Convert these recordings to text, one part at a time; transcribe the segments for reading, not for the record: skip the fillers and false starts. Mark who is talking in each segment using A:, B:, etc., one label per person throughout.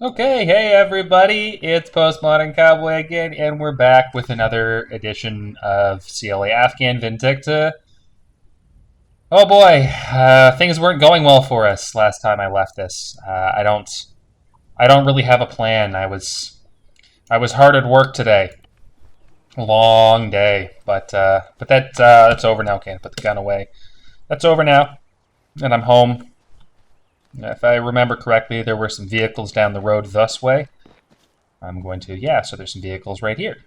A: Okay, hey everybody, it's Postmodern Cowboy again, and we're back with another edition of CLA Afghan Vindicta. Oh boy, things weren't going well for us last time I left this. I don't really have a plan. I was hard at work today, long day, but that's over now. Can't put the gun away. That's over now, and I'm home. If I remember correctly, there were some vehicles down the road this way. Yeah, so there's some vehicles right here.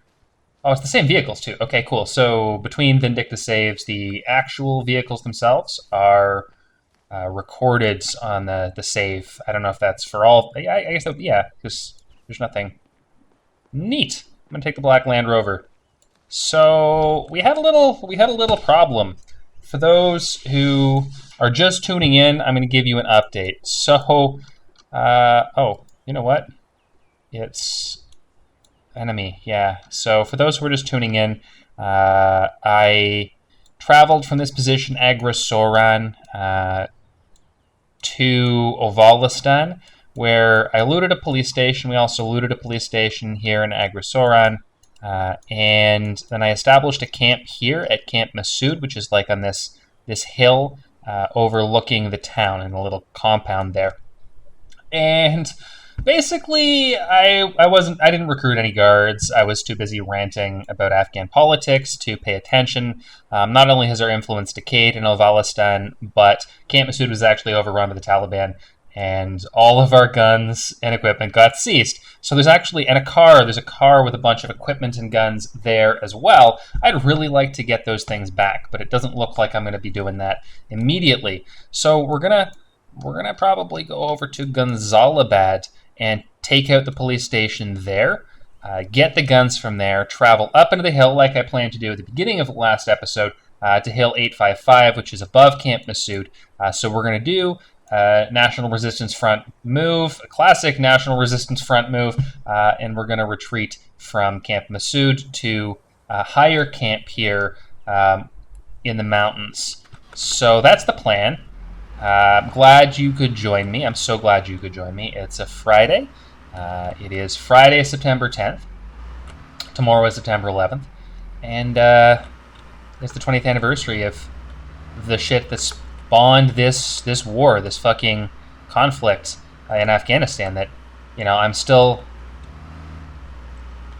A: Oh, it's the same vehicles too. Okay, cool. So between Vindicta saves, the actual vehicles themselves are recorded on the save. I don't know if that's for all. I guess yeah, because there's nothing. Neat. I'm gonna take the black Land Rover. So we had a little problem. For those who are just tuning in, I'm gonna give you an update. So, oh, you know what? It's enemy, yeah. So for those who are just tuning in, I traveled from this position, Agra-Soran, to Ovalistan, where I looted a police station. We also looted a police station here in Agra-Soran, and then I established a camp here at Camp Massoud, which is like on this hill overlooking the town in a little compound there. And basically, I didn't recruit any guards. I was too busy ranting about Afghan politics to pay attention. Not only has our influence decayed in Afghanistan, but Camp Massoud was actually overrun by the Taliban, and all of our guns and equipment got seized. So there's a car with a bunch of equipment and guns there as well. I'd really like to get those things back, but it doesn't look like I'm going to be doing that immediately. So we're gonna probably go over to Gunzalabad and take out the police station there, get the guns from there, travel up into the hill like I planned to do at the beginning of the last episode, to Hill 855, which is above Camp Massoud. So we're going to do National Resistance Front move, a classic National Resistance Front move, and we're going to retreat from Camp Massoud to a higher camp here in the mountains. So that's the plan. I'm glad you could join me. I'm so glad you could join me. It's a Friday. It is Friday, September 10th. Tomorrow is September 11th. And it's the 20th anniversary of the shit that spawned this war, this fucking conflict in Afghanistan that, I'm still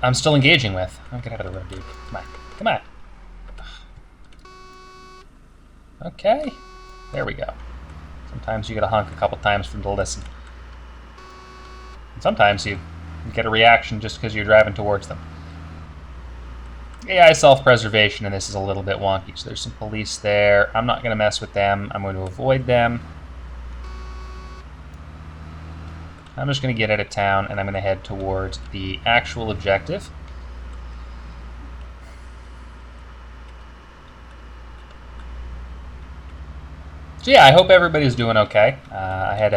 A: engaging with. Oh, get out of the road, dude. Come on. Okay. There we go. Sometimes you gotta honk a couple times for them to listen. And sometimes you get a reaction just because you're driving towards them. AI self-preservation, and this is a little bit wonky. So there's some police there. I'm not going to mess with them. I'm going to avoid them. I'm just going to get out of town, and I'm going to head towards the actual objective. So yeah, I hope everybody's doing okay. I had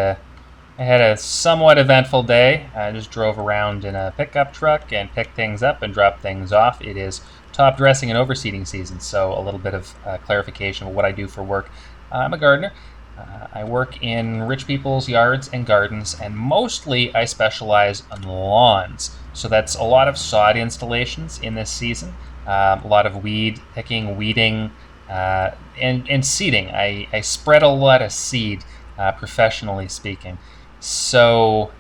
A: a somewhat eventful day. I just drove around in a pickup truck and picked things up and dropped things off. It is top dressing and overseeding season, so a little bit of clarification of what I do for work. I'm a gardener. I work in rich people's yards and gardens, and mostly I specialize on lawns. So that's a lot of sod installations in this season, a lot of weed picking, weeding, and seeding. I spread a lot of seed, professionally speaking. So,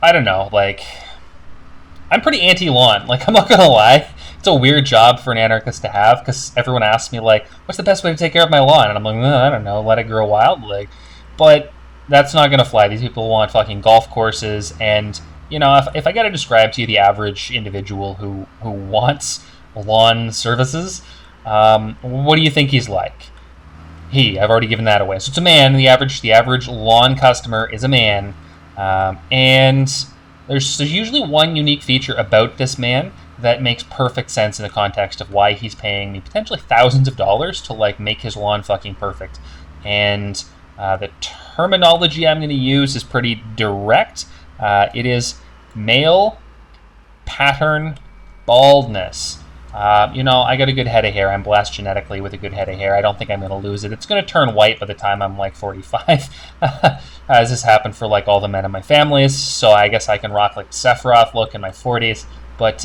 A: I don't know, I'm pretty anti-lawn. I'm not gonna lie. It's a weird job for an anarchist to have, because everyone asks me, what's the best way to take care of my lawn? And I'm like, I don't know, let it grow wild. But that's not gonna fly. These people want fucking golf courses, and, if I gotta describe to you the average individual who wants lawn services, what do you think he's like? I've already given that away. So it's a man. The average lawn customer is a man, and there's usually one unique feature about this man that makes perfect sense in the context of why he's paying me potentially thousands of dollars to make his lawn fucking perfect. And the terminology I'm going to use is pretty direct. It is male pattern baldness. I got a good head of hair. I'm blessed genetically with a good head of hair. I don't think I'm going to lose it. It's going to turn white by the time I'm like 45, as this happened for like all the men in my families. So I guess I can rock like the Sephiroth look in my 40s. But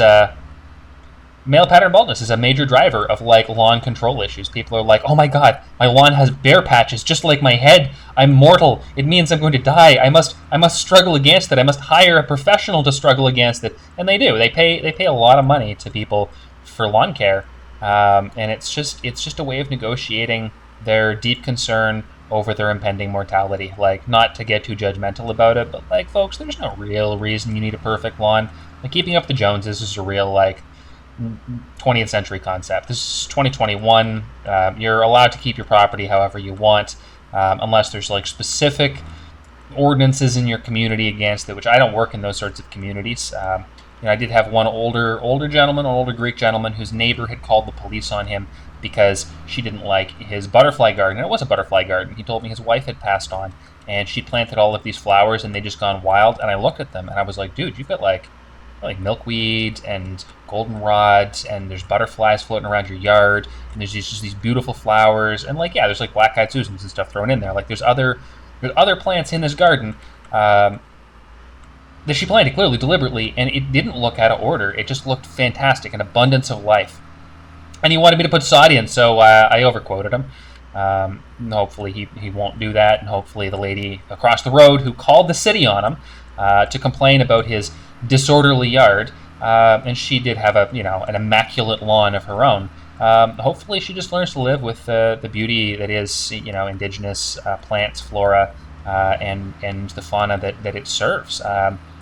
A: male pattern baldness is a major driver of like lawn control issues. People are like, oh my god, my lawn has bare patches just like my head. I'm mortal. It means I'm going to die. I must struggle against it. I must hire a professional to struggle against it. And they do. They pay a lot of money to people for lawn care, and it's just a way of negotiating their deep concern over their impending mortality. Like, not to get too judgmental about it, but like, folks, there's no real reason you need a perfect lawn. Like, keeping up the Joneses is a real like 20th century concept. This is 2021. You're allowed to keep your property however you want, unless there's like specific ordinances in your community against it, which I don't work in those sorts of communities. I did have one older gentleman, an older Greek gentleman, whose neighbor had called the police on him because she didn't like his butterfly garden. And it was a butterfly garden. He told me his wife had passed on, and she planted all of these flowers, and they just gone wild. And I looked at them, and I was like, dude, you've got like milkweed and goldenrods, and there's butterflies floating around your yard, and there's just these beautiful flowers, and like, yeah, there's like black-eyed Susans and stuff thrown in there. Like, there's other plants in this garden that she planted clearly, deliberately, and it didn't look out of order. It just looked fantastic, an abundance of life. And he wanted me to put sod in, so I overquoted him. Hopefully he won't do that, and hopefully the lady across the road who called the city on him to complain about his disorderly yard, and she did have an immaculate lawn of her own. Hopefully she just learns to live with the beauty that is indigenous plants, flora, and the fauna that it serves.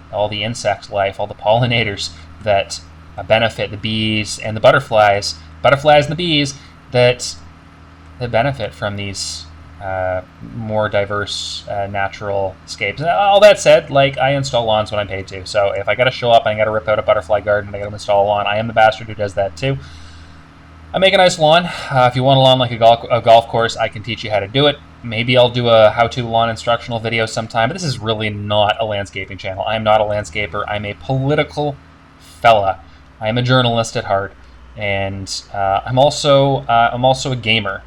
A: All the insect life, all the pollinators that benefit, the bees and the butterflies and the bees that benefit from these more diverse natural escapes. All that said, like, I install lawns when I'm paid to. So if I got to show up and I got to rip out a butterfly garden and I got to install a lawn, I am the bastard who does that too. I make a nice lawn. If you want a lawn like a golf course, I can teach you how to do it. Maybe I'll do a how-to lawn instructional video sometime, but this is really not a landscaping channel. I am not a landscaper. I'm a political fella. I am a journalist at heart, and I'm also a gamer,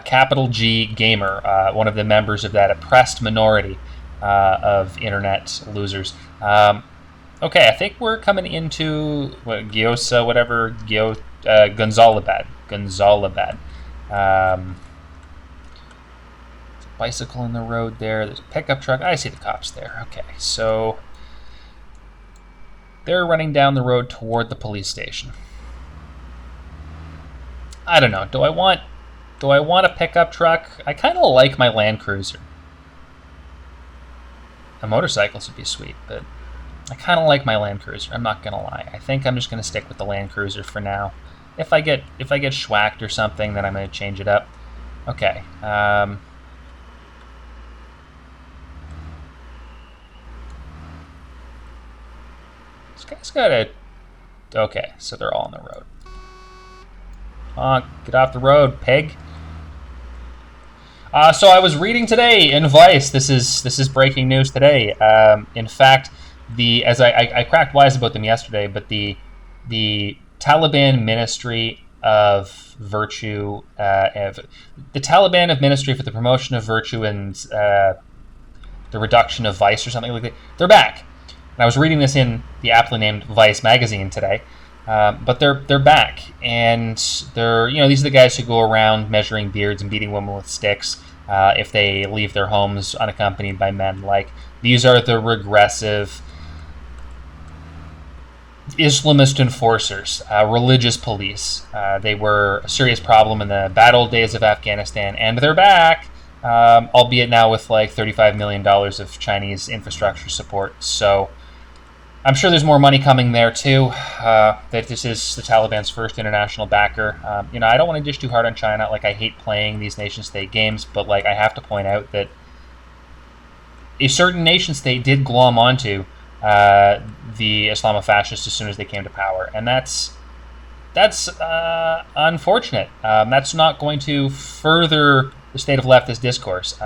A: capital G gamer, one of the members of that oppressed minority of internet losers. Okay, I think we're coming into Gonzalabad. There's a bicycle in the road there. There's a pickup truck. I see the cops there. Okay, so they're running down the road toward the police station. I don't know. Do I want a pickup truck? I kind of like my Land Cruiser. A motorcycle would be sweet, but I kind of like my Land Cruiser. I'm not gonna lie. I think I'm just gonna stick with the Land Cruiser for now. If I get schwacked or something, then I'm gonna change it up. Okay. This guy's got a. Okay, so they're all on the road. Get off the road, pig. So I was reading today in Vice. This is breaking news today. In fact, as I cracked wise about them yesterday, but the Taliban Ministry of Virtue, the Taliban of Ministry for the Promotion of Virtue and the Reduction of Vice or something like that, they're back. And I was reading this in the aptly named Vice magazine today, but they're back, and they're these are the guys who go around measuring beards and beating women with sticks if they leave their homes unaccompanied by men. Like, these are the regressive Islamist enforcers, religious police. They were a serious problem in the bad old days of Afghanistan, and they're back, albeit now with like $35 million of Chinese infrastructure support. So I'm sure there's more money coming there too. That this is the Taliban's first international backer. I don't want to dish too hard on China. Like, I hate playing these nation-state games, but like, I have to point out that a certain nation-state did glom onto the Islamofascists as soon as they came to power, and that's unfortunate. That's not going to further the state of leftist discourse.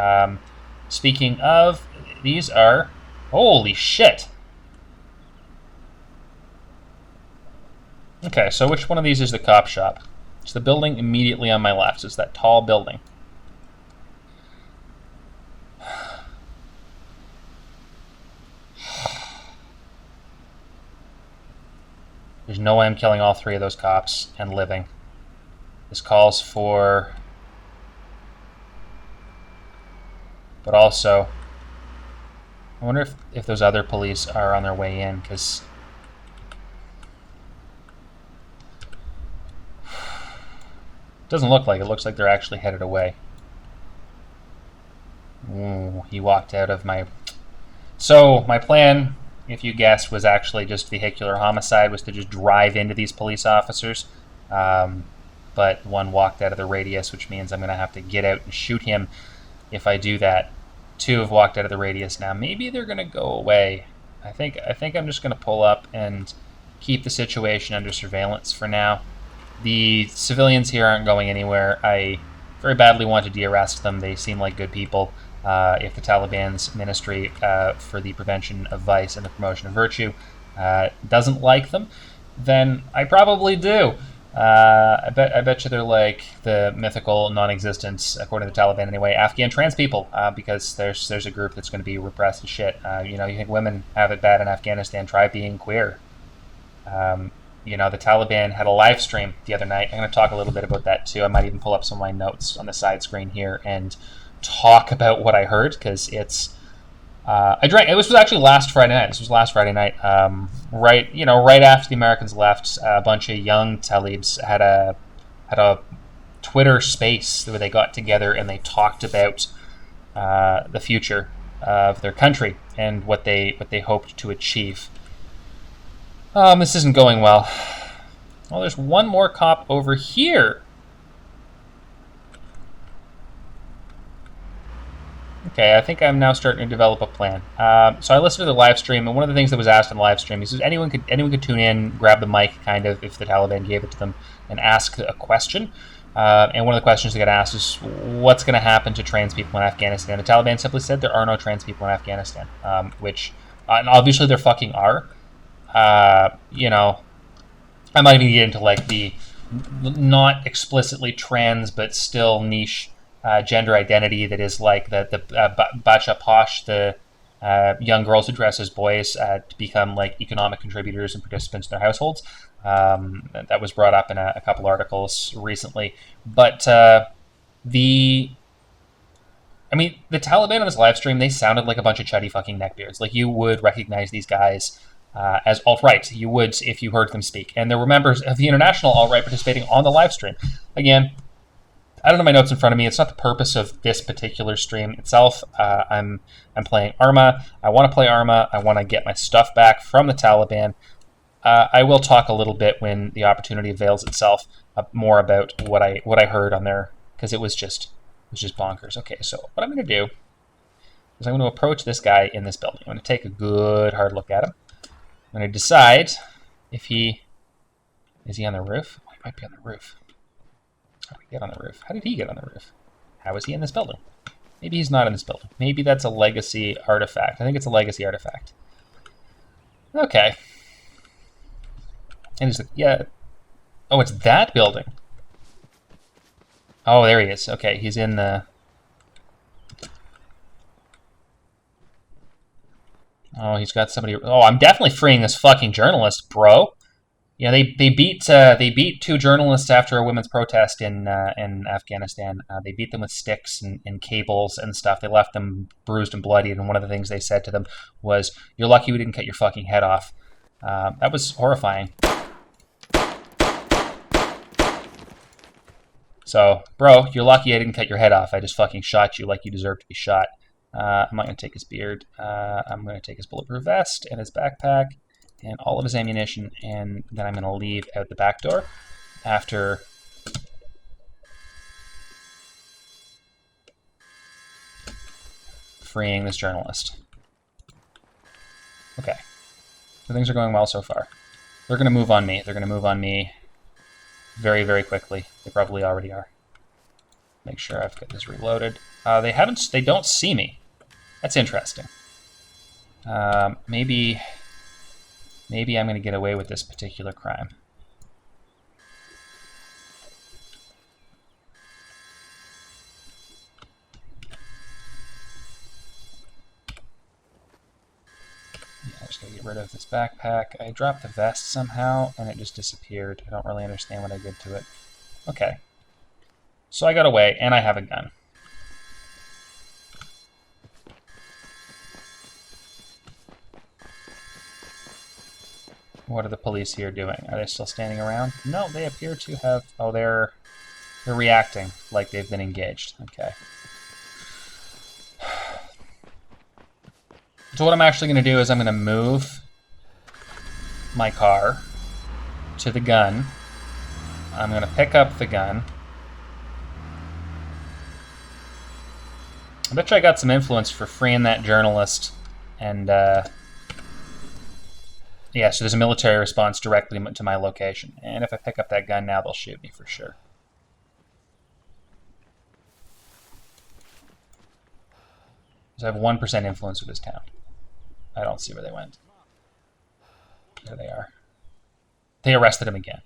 A: Speaking of, these are holy shit. Okay, so which one of these is the cop shop? It's the building immediately on my left. It's that tall building. There's no way I'm killing all 3 of those cops and living. This calls for... But also, I wonder if those other police are on their way in, because... Doesn't look like it. It looks like they're actually headed away. Ooh, he walked out of my... So, my plan, if you guessed, was actually just vehicular homicide, was to just drive into these police officers. But one walked out of the radius, which means I'm going to have to get out and shoot him if I do that. 2 have walked out of the radius now. Maybe they're going to go away. I think I'm just going to pull up and keep the situation under surveillance for now. The civilians here aren't going anywhere. I very badly want to de-arrest them. They seem like good people. If the Taliban's Ministry for the Prevention of Vice and the Promotion of Virtue doesn't like them, then I probably do. I bet you they're like the mythical non-existence, according to the Taliban anyway, Afghan trans people, because there's a group that's going to be repressed as shit. You think women have it bad in Afghanistan? Try being queer. The Taliban had a live stream the other night. I'm going to talk a little bit about that too. I might even pull up some of my notes on the side screen here and talk about what I heard, because it's it was actually last Friday night. This was last Friday night. Right after the Americans left, a bunch of young Talibs had a Twitter space where they got together and they talked about the future of their country and what they hoped to achieve. This isn't going well. Well, there's one more cop over here. Okay, I think I'm now starting to develop a plan. So I listened to the live stream, and one of the things that was asked in the live stream is anyone could tune in, grab the mic, kind of, if the Taliban gave it to them, and ask a question. And one of the questions they got asked is, what's going to happen to trans people in Afghanistan? The Taliban simply said there are no trans people in Afghanistan, which and obviously there fucking are. I might even get into like the not explicitly trans but still niche gender identity that is like the Bacha Posh, the young girls who dress as boys to become like economic contributors and participants in their households. That was brought up in a couple articles recently. But the Taliban on this live stream, they sounded like a bunch of chuddy fucking neckbeards. Like, you would recognize these guys as alt-right. You would if you heard them speak. And there were members of the international alt-right participating on the live stream. Again, I don't have my notes in front of me. It's not the purpose of this particular stream itself. I'm playing Arma. I want to play Arma. I want to get my stuff back from the Taliban. I will talk a little bit when the opportunity avails itself more about what I heard on there, because it was just bonkers. Okay, so what I'm going to do is I'm going to approach this guy in this building. I'm going to take a good hard look at him. I'm going to decide if is he on the roof? Oh, he might be on the roof. How did he get on the roof? How did he get on the roof? How is he in this building? Maybe he's not in this building. Maybe that's a legacy artifact. I think it's a legacy artifact. Okay. And yeah. Oh, it's that building. Oh, there he is. Okay, he's in the... Oh, he's got somebody... Oh, I'm definitely freeing this fucking journalist, bro. Yeah, they beat 2 journalists after a women's protest in Afghanistan. They beat them with sticks and cables and stuff. They left them bruised and bloodied, and one of the things they said to them was, "You're lucky we didn't cut your fucking head off." That was horrifying. So, bro, you're lucky I didn't cut your head off. I just fucking shot you like you deserve to be shot. I'm not going to take his beard. I'm going to take his bulletproof vest and his backpack and all of his ammunition, and then I'm going to leave out the back door after freeing this journalist. Okay. So things are going well so far. They're going to move on me. They're going to move on me very, very quickly. They probably already are. Make sure I've got this reloaded. They don't see me. That's interesting. Maybe I'm going to get away with this particular crime. Okay, get rid of this backpack. I dropped the vest somehow, and it just disappeared. I don't really understand what I did to it. Okay. So I got away, and I have a gun. What are the police here doing? Are they still standing around? No, they appear to have... Oh, they're reacting like they've been engaged. Okay. So what I'm actually going to do is I'm going to move my car to the gun. I'm going to pick up the gun. I bet you I got some influence for freeing that journalist. And, yeah, so there's a military response directly to my location. And if I pick up that gun now, they'll shoot me for sure. So I have 1% influence with this town. I don't see where they went. There they are. They arrested him again.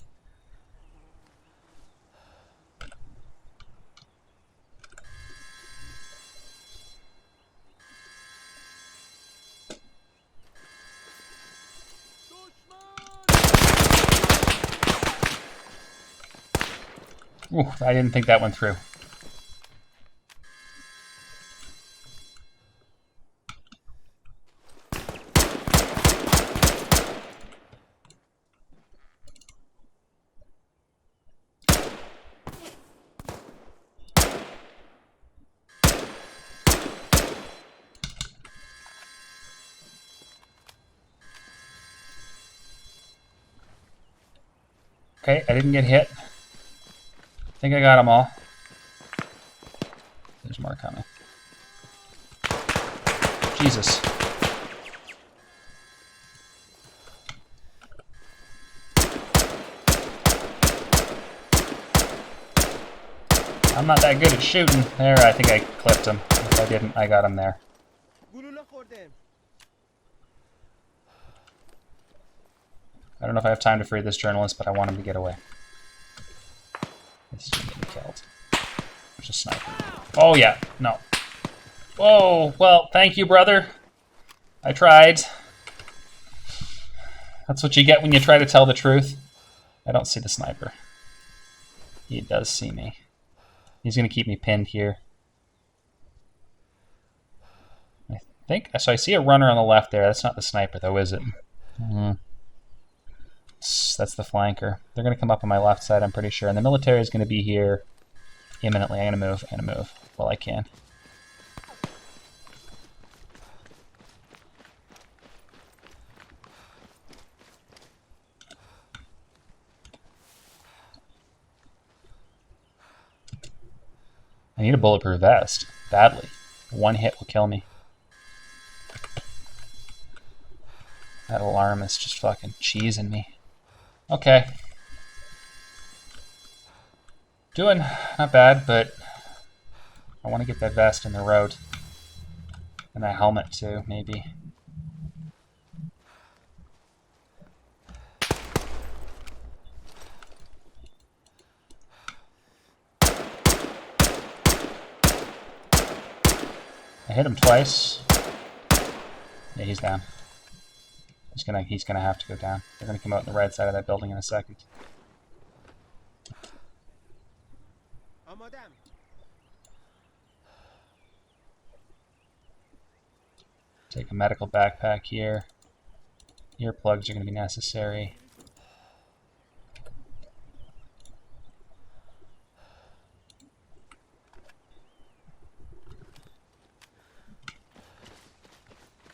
A: Ooh, I didn't think that went through. Okay, I didn't get hit. I think I got them all. There's more coming. Jesus. I'm not that good at shooting. There, I think I clipped him. If I didn't, I got him there. I don't know if I have time to free this journalist, but I want him to get away. He's getting killed. There's a sniper. Oh, yeah. No. Whoa. Well, thank you, brother. I tried. That's what you get when you try to tell the truth. I don't see the sniper. He does see me. He's going to keep me pinned here. I think... So I see a runner on the left there. That's not the sniper, though, is it? That's the flanker. They're going to come up on my left side, I'm pretty sure. And the military is going to be here imminently. I'm going to move while I can. I need a bulletproof vest. Badly. One hit will kill me. That alarm is just fucking cheesing me. Okay. Doing not bad, but I want to get that vest in the road. And that helmet too, maybe. I hit him twice. Yeah, he's down. He's gonna have to go down. They're gonna come out on the right side of that building in a second. Take a medical backpack here. Earplugs are gonna be necessary.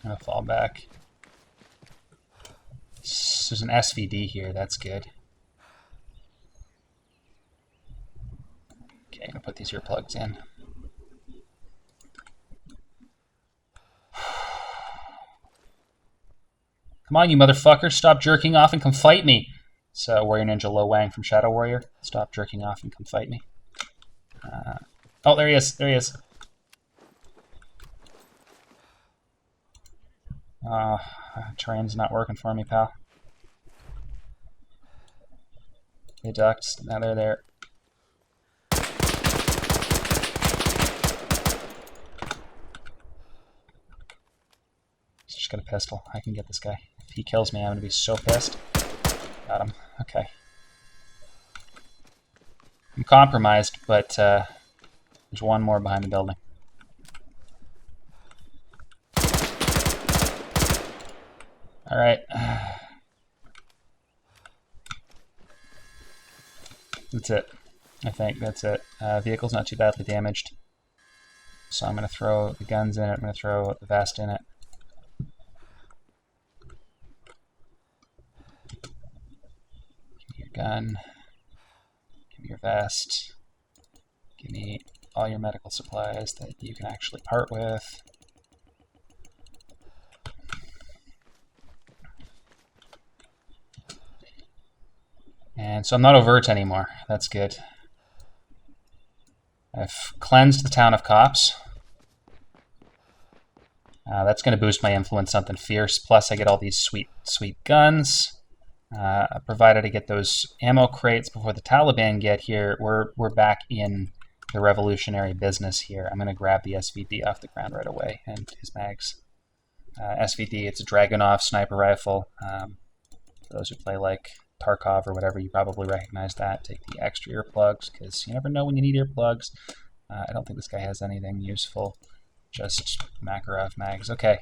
A: I'll fall back. There's an SVD here, that's good. Okay, I'm gonna put these earplugs in. Come on, you motherfucker, stop jerking off and come fight me. So, Warrior Ninja Lo Wang from Shadow Warrior, stop jerking off and come fight me. Oh, there he is, there he is. Terrain's not working for me, pal. They ducked. Now they're there. He's just got a pistol. I can get this guy. If he kills me, I'm going to be so pissed. Got him. Okay. I'm compromised, but there's one more behind the building. All right. That's it. I think that's it. Vehicle's not too badly damaged. So I'm going to throw the guns in it. I'm going to throw the vest in it. Give me your gun. Give me your vest. Give me all your medical supplies that you can actually part with. And so I'm not overt anymore. That's good. I've cleansed the town of cops. That's going to boost my influence something fierce. Plus, I get all these sweet, sweet guns. Provided I get those ammo crates before the Taliban get here, we're back in the revolutionary business here. I'm going to grab the SVD off the ground right away and his mags. SVD, it's a Dragunov sniper rifle. For those who play like Tarkov or whatever, you probably recognize that. Take the extra earplugs, because you never know when you need earplugs. I don't think this guy has anything useful. Just Makarov mags. Okay,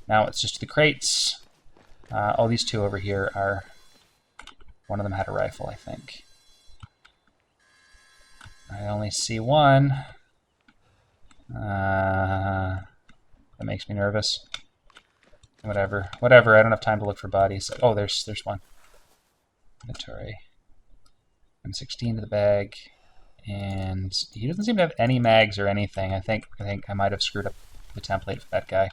A: now it's just the crates. Oh, these two over here are... One of them had a rifle, I think. I only see one. That makes me nervous. Whatever. Whatever, I don't have time to look for bodies. Oh, there's one. Inventory. M16 to the bag. And he doesn't seem to have any mags or anything. I think I might have screwed up the template for that guy.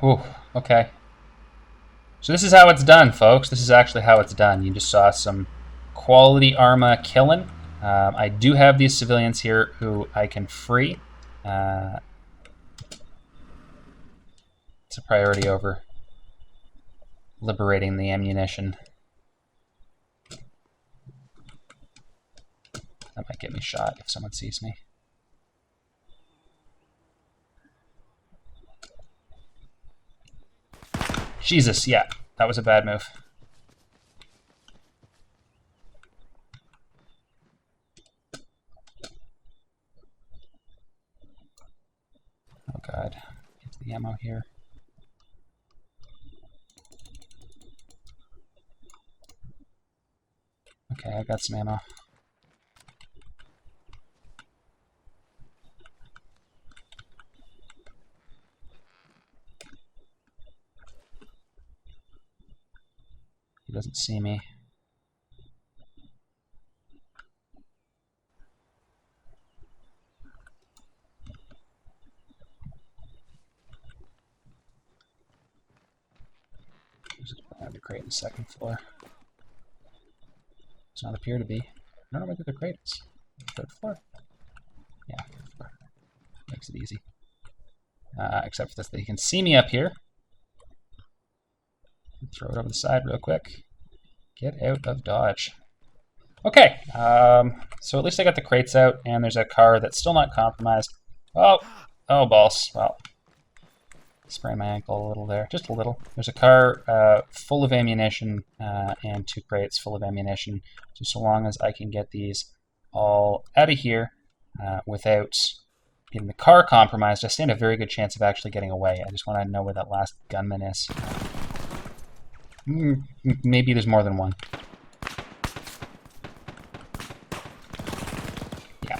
A: Whew, okay. So this is how it's done, folks. This is actually how it's done. You just saw some quality Arma killing. I do have these civilians here who I can free. It's a priority over liberating the ammunition. That might get me shot if someone sees me. Jesus, yeah, that was a bad move. Oh god, get to the ammo here. Okay, I got some ammo. He doesn't see me. I have a crate on the second floor. Does not appear to be. I don't know whether the crate is. Third floor? Yeah, third floor. Makes it easy. Except for this, that he can see me up here. Throw it over the side real quick. Get out of dodge. Okay, so at least I got the crates out, and there's a car that's still not compromised. Oh, balls. Well, sprained my ankle a little there, just a little. There's a car full of ammunition and two crates full of ammunition. So long as I can get these all out of here without getting the car compromised, I stand a very good chance of actually getting away. I just want to know where that last gunman is. Maybe there's more than one. Yeah.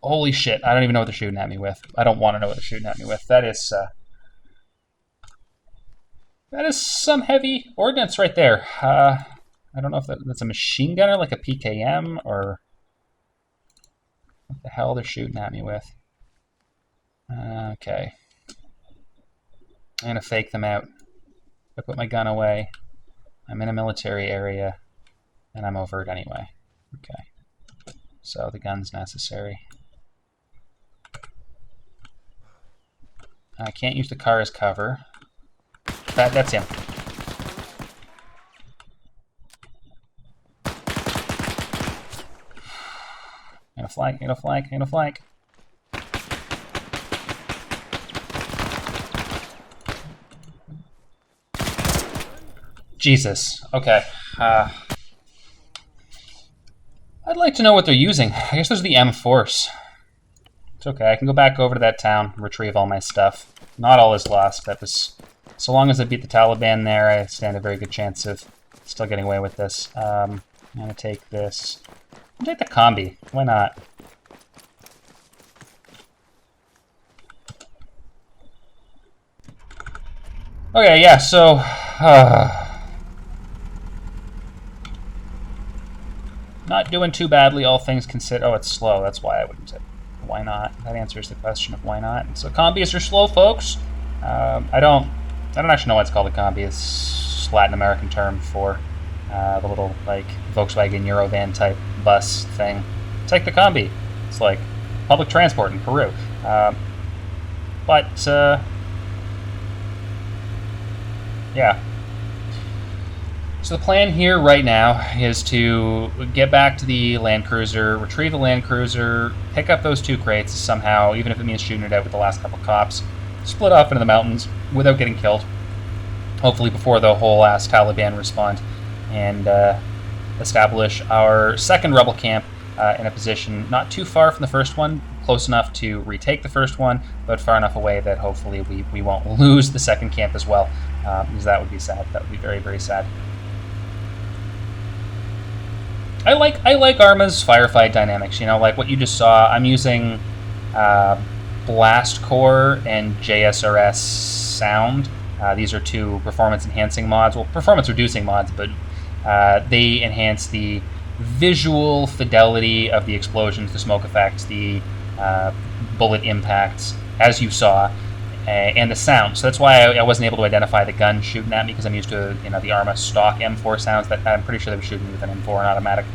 A: Holy shit, I don't even know what they're shooting at me with. I don't want to know what they're shooting at me with. That is some heavy ordnance right there. I don't know if that's a machine gunner, like a PKM, or what the hell they're shooting at me with. Okay. I'm going to fake them out. I put my gun away. I'm in a military area, and I'm overt anyway. Okay. So the gun's necessary. I can't use the car as cover. That's him. I'm gonna flank, I'm gonna flank, I'm gonna flank. Jesus. Okay. I'd like to know what they're using. I guess there's the M-Force. It's okay. I can go back over to that town and retrieve all my stuff. Not all is lost. That was... So long as I beat the Taliban there, I stand a very good chance of still getting away with this. I'm going to take this. I'll take the combi. Why not? Okay, yeah, so... not doing too badly, all things considered. Oh, it's slow. That's why I wouldn't say. Why not? That answers the question of why not. So combis are slow, folks. I don't actually know why it's called a combi. It's Latin American term for the little like Volkswagen Eurovan type bus thing. Take the combi. It's like public transport in Peru. Yeah. So the plan here right now is to get back to the Land Cruiser, retrieve the Land Cruiser, pick up those 2 crates somehow, even if it means shooting it out with the last couple cops, split off into the mountains without getting killed, hopefully before the whole ass Taliban respond, and establish our second rebel camp in a position not too far from the first one, close enough to retake the first one, but far enough away that hopefully we won't lose the second camp as well, because that would be sad. That would be very, very sad. I like Arma's firefight dynamics. You know, like what you just saw. I'm using Blast Core and JSRS Sound. These are 2 performance-enhancing mods. Well, performance-reducing mods, but they enhance the visual fidelity of the explosions, the smoke effects, the bullet impacts, as you saw, and the sound. So that's why I wasn't able to identify the gun shooting at me, because I'm used to the Arma stock M4 sounds. That I'm pretty sure they were shooting me with an M4 and automatic,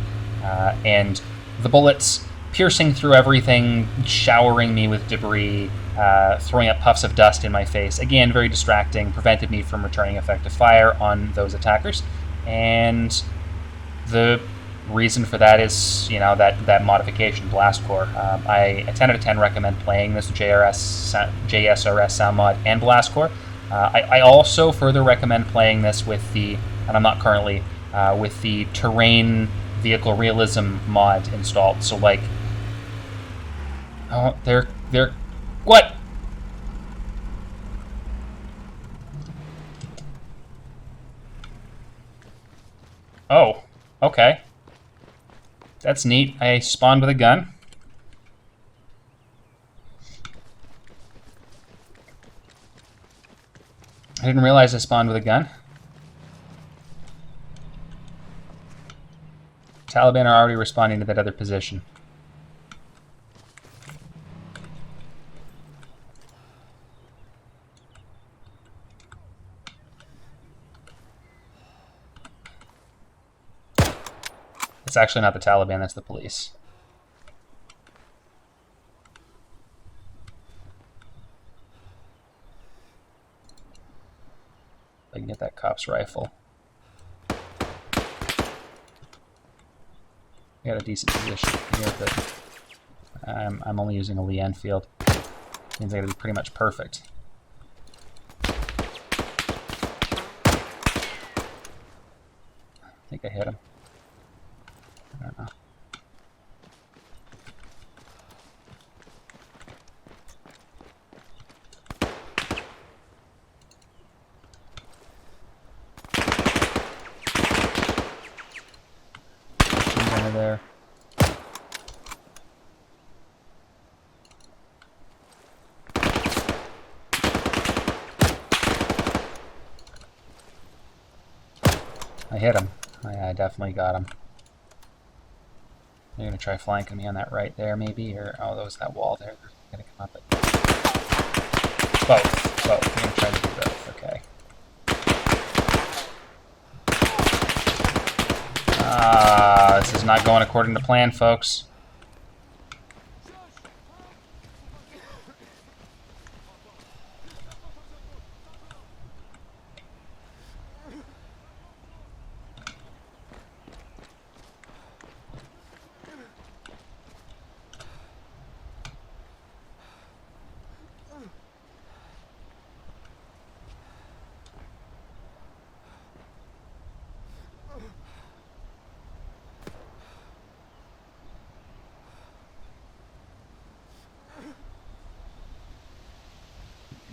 A: and the bullets piercing through everything, showering me with debris, throwing up puffs of dust in my face. Again, very distracting, prevented me from returning effective fire on those attackers. And the reason for that is, that modification, Blast Core. I 10 out of 10 recommend playing this JSRS sound mod and Blast Core. I also further recommend playing this with the, and I'm not currently, with the Terrain Vehicle Realism mod installed. So like, oh, they're what? Oh, okay. That's neat. I spawned with a gun. I didn't realize I spawned with a gun. Taliban are already responding to that other position. It's actually not the Taliban, that's the police. I can get that cop's rifle. I got a decent position here, but I'm only using a Lee Enfield. Means I gotta be pretty much perfect. I think I hit him. I don't know. She's under there. I hit him. I definitely got him. They're gonna try flanking me on that right there, maybe, or oh, that was that wall there. They're gonna come up at both. They're gonna try to do both. Okay. This is not going according to plan, folks.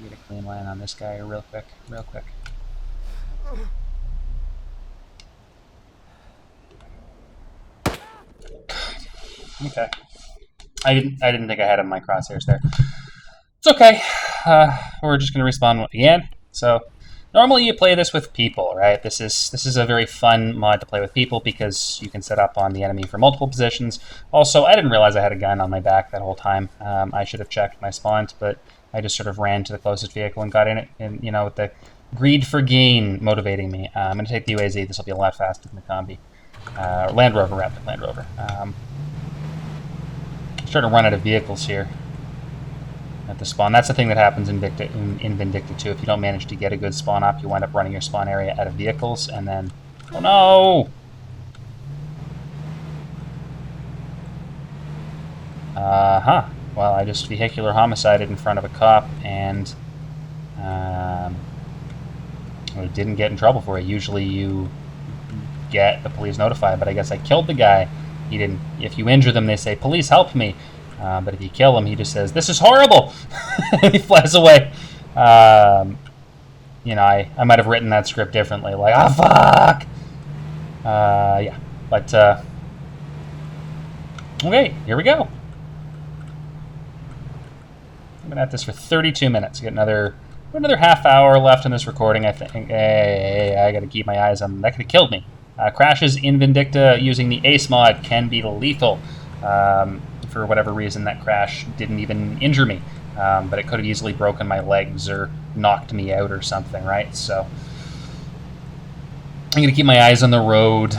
A: Get a clean line on this guy real quick, real quick. Okay. I didn't think I had him in my crosshairs there. It's okay. We're just going to respawn again. So normally you play this with people, right? This is a very fun mod to play with people because you can set up on the enemy for multiple positions. Also, I didn't realize I had a gun on my back that whole time. I should have checked my spawns, but I just sort of ran to the closest vehicle and got in it. And, you know, with the greed for gain motivating me. I'm going to take the UAZ. This will be a lot faster than the Combi. Land Rover, rather, Land Rover. Starting to run out of vehicles here at the spawn. That's the thing that happens in Vindicta 2. If you don't manage to get a good spawn up, you wind up running your spawn area out of vehicles, and then... Oh no! Well, I just vehicular homicided in front of a cop, and I didn't get in trouble for it. Usually you get the police notified, but I guess I killed the guy. He didn't. If you injure them, they say, "Police, help me." But if you kill him, he just says, "This is horrible," and he flies away. You know, I might have written that script differently, like, "Ah, fuck." Yeah, but okay, here we go. I'm gonna have this for 32 minutes. Get another half hour left in this recording, I think. Hey, I gotta keep my eyes on. That could have killed me. Crashes in Vindicta using the Ace mod can be lethal. For whatever reason, that crash didn't even injure me, but it could have easily broken my legs or knocked me out or something, right? So I'm gonna keep my eyes on the road.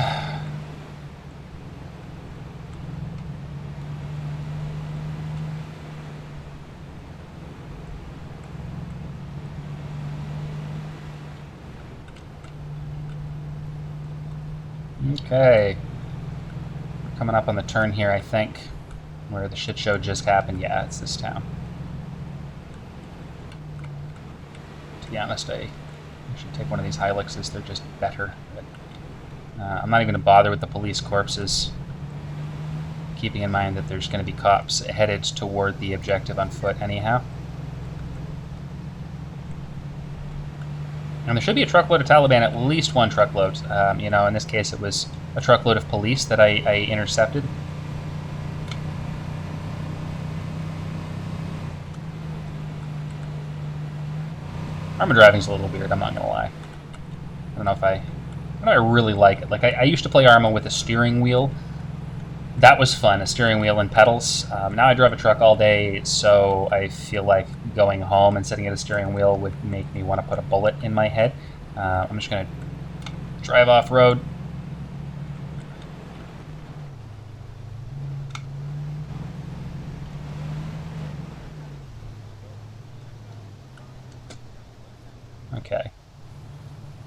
A: Okay, we're coming up on the turn here, I think, where the shit show just happened. Yeah, it's this town. To be honest, I should take one of these Hiluxes. They're just better. But, I'm not even going to bother with the police corpses, keeping in mind that there's going to be cops headed toward the objective on foot anyhow. And there should be a truckload of Taliban, at least one truckload. You know, in this case, it was a truckload of police that I intercepted. Arma driving's a little weird, I'm not going to lie. I don't know if I really like it. Like, I used to play Arma with a steering wheel. That was fun, a steering wheel and pedals. Now I drive a truck all day, so I feel like going home and sitting at a steering wheel would make me want to put a bullet in my head. I'm just going to drive off-road. Okay.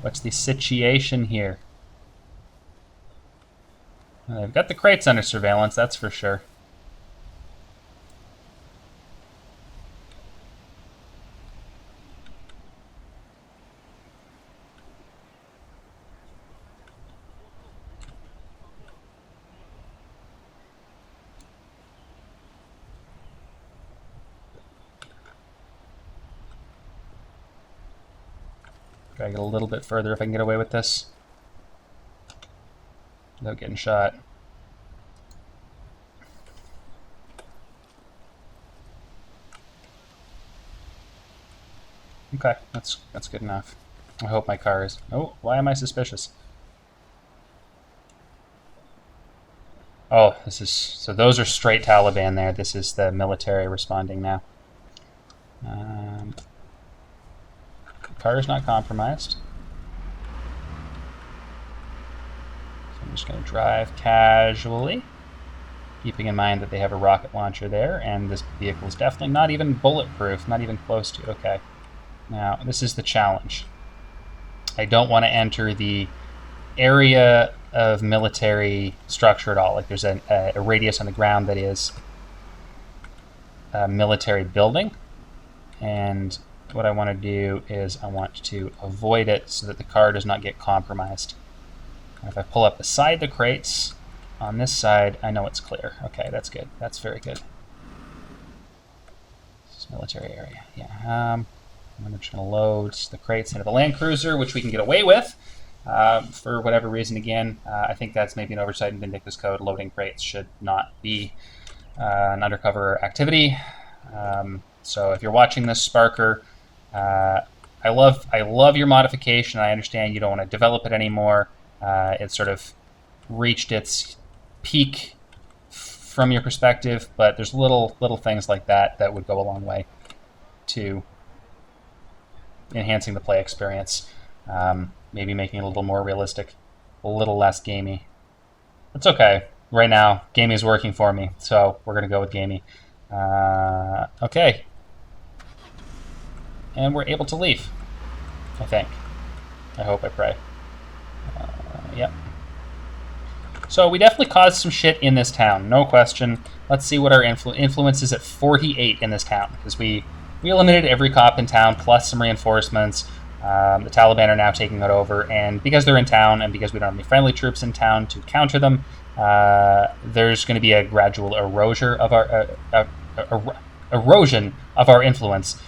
A: What's the situation here? They've got the crates under surveillance, that's for sure. Gotta get a little bit further if I can get away with this without getting shot. Okay, that's good enough. I hope my car is... Oh, why am I suspicious? Oh, this is... So those are straight Taliban there. This is the military responding now. The car is not compromised. So just going to drive casually, keeping in mind that they have a rocket launcher there, and this vehicle is definitely not even bulletproof, not even close to. Okay, now this is the challenge. I don't want to enter the area of military structure at all. Like there's a radius on the ground that is a military building, and what I want to do is I want to avoid it so that the car does not get compromised. And if I pull up beside the crates on this side, I know it's clear. Okay, that's good. That's very good. This is military area. Yeah. I'm just going to load the crates into the Land Cruiser, which we can get away with for whatever reason. Again, I think that's maybe an oversight in Vindicta's code. Loading crates should not be an undercover activity. So if you're watching this, Sparker, I love your modification. I understand you don't want to develop it anymore. It's sort of reached its peak from your perspective, but there's little things like that that would go a long way to enhancing the play experience. Maybe making it a little more realistic, a little less gamey. It's okay. Right now, gamey is working for me, so we're going to go with gamey. Okay. And we're able to leave, I think. I hope, I pray. Yep. So we definitely caused some shit in this town, no question. Let's see what our influence is at 48 in this town, because we eliminated every cop in town, plus some reinforcements. The Taliban are now taking it over, and because they're in town, and because we don't have any friendly troops in town to counter them, there's going to be a gradual erosion of our influence.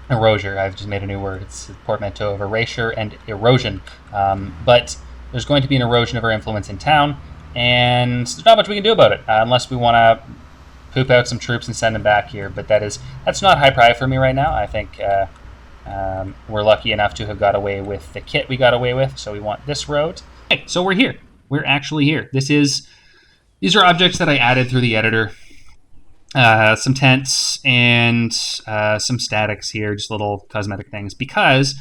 A: Erasure, I've just made a new word. It's a portmanteau of erasure and erosion. But there's going to be an erosion of our influence in town, and there's not much we can do about it, unless we want to poop out some troops and send them back here. But that's not high priority for me right now. I think we're lucky enough to have got away with the kit we got away with, so we want this road. Okay, so we're here. We're actually here. These are objects that I added through the editor. Some tents and some statics here, just little cosmetic things, because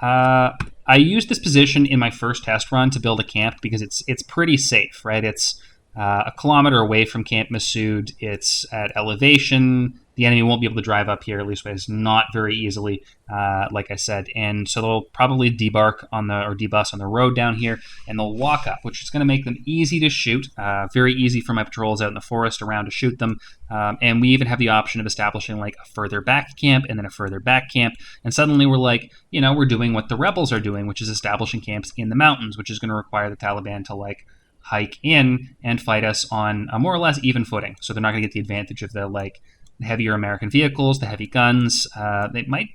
A: I used this position in my first test run to build a camp because it's pretty safe, right? It's a kilometer away from Camp Massoud. It's at elevation. The enemy won't be able to drive up here, at least not very easily, like I said. And so they'll probably debus on the road down here, and they'll walk up, which is going to make them easy to shoot, very easy for my patrols out in the forest around to shoot them. And we even have the option of establishing like a further back camp and then a further back camp. And suddenly we're like, we're doing what the rebels are doing, which is establishing camps in the mountains, which is going to require the Taliban to like hike in and fight us on a more or less even footing. So they're not going to get the advantage of the like heavier American vehicles, the heavy guns. They might.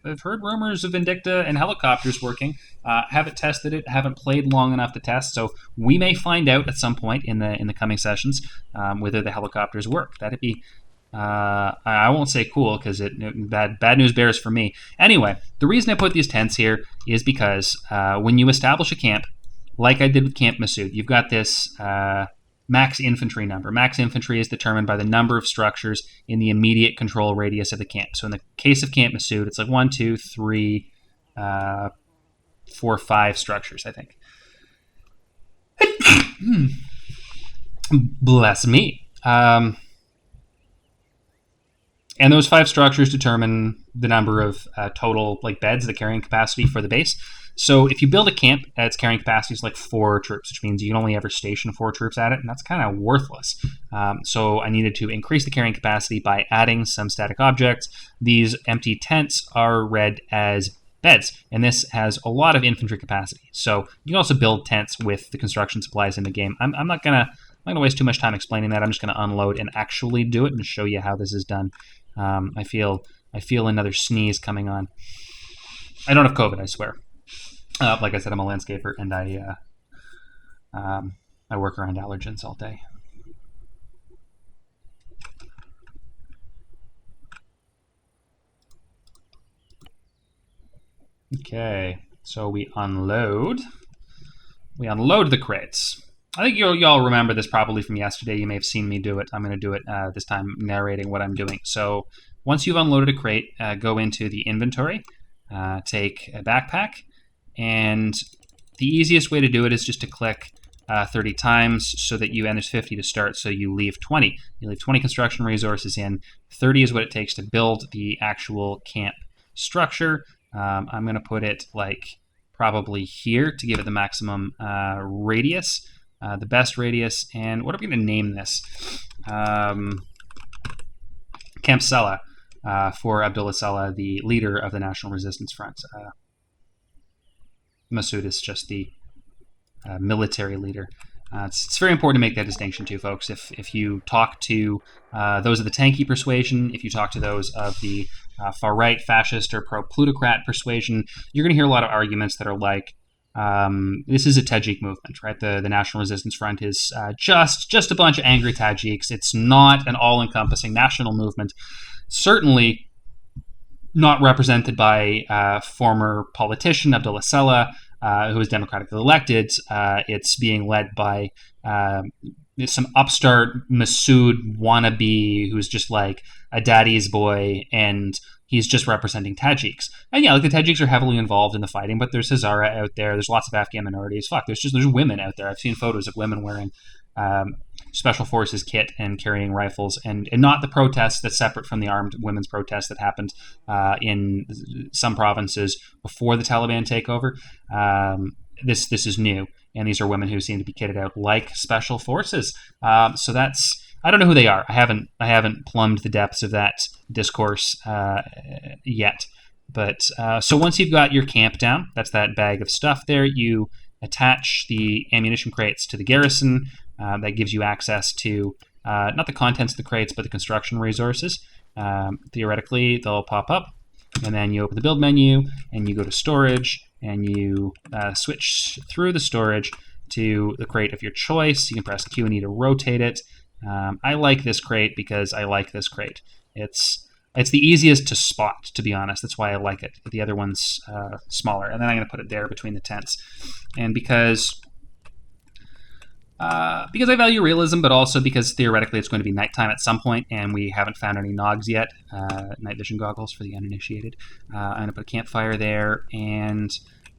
A: I've heard rumors of Vindicta and helicopters working. Haven't tested it. Haven't played long enough to test. So we may find out at some point in the coming sessions whether the helicopters work. That'd be. I won't say cool because bad news bears for me. Anyway, the reason I put these tents here is because when you establish a camp, like I did with Camp Massoud, you've got this max infantry number. Max infantry is determined by the number of structures in the immediate control radius of the camp. So in the case of Camp Massoud, it's like 1, 2, 3, 4, 5 structures, I think. Bless me. And those 5 structures determine the number of total like beds, the carrying capacity for the base. So if you build a camp, its carrying capacity is like 4 troops, which means you can only ever station 4 troops at it, and that's kind of worthless. So I needed to increase the carrying capacity by adding some static objects. These empty tents are read as beds, and this has a lot of infantry capacity. So you can also build tents with the construction supplies in the game. I'm not gonna waste too much time explaining that. I'm just gonna unload and actually do it and show you how this is done. I feel another sneeze coming on. I don't have COVID, I swear. Like I said, I'm a landscaper, and I work around allergens all day. Okay, so we unload the crates. I think y'all remember this probably from yesterday. You may have seen me do it. I'm going to do it this time, narrating what I'm doing. So once you've unloaded a crate, go into the inventory, take a backpack, and the easiest way to do it is just to click 30 times so that and there's 50 to start, so you leave 20. You leave 20 construction resources in. 30 is what it takes to build the actual camp structure. I'm going to put it like probably here to give it the maximum radius, the best radius. And what are we going to name this? Camp Saleh, for Abdullah Saleh, the leader of the National Resistance Front. Massoud is just the military leader. It's very important to make that distinction too, folks. If you talk to those of the tanky persuasion, if you talk to those of the far-right fascist or pro-plutocrat persuasion, you're going to hear a lot of arguments that are like, this is a Tajik movement, right? The National Resistance Front is just a bunch of angry Tajiks. It's not an all-encompassing national movement. Certainly not represented by former politician Abdullah Saleh, who was democratically elected. It's being led by some upstart Massoud wannabe who's just like a daddy's boy, and he's just representing Tajiks. And yeah, like the Tajiks are heavily involved in the fighting, but there's Hazara out there. There's lots of Afghan minorities. There's women out there. I've seen photos of women wearing special forces kit and carrying rifles, and not the protests that's separate from the armed women's protests that happened in some provinces before the Taliban takeover. This is new, and these are women who seem to be kitted out like special forces. So that's, I don't know who they are. I haven't plumbed the depths of that discourse yet. But so once you've got your camp down, that's that bag of stuff there, you attach the ammunition crates to the garrison. That gives you access to not the contents of the crates, but the construction resources. Theoretically, they'll pop up, and then you open the build menu, and you go to storage, and you switch through the storage to the crate of your choice. You can press Q and E to rotate it. I like this crate because I like this crate. It's the easiest to spot, to be honest. That's why I like it. The other one's smaller, and then I'm going to put it there between the tents. And because I value realism, but also because theoretically it's going to be nighttime at some point, and we haven't found any Nogs yet. Night vision goggles for the uninitiated. I'm going to put a campfire there, and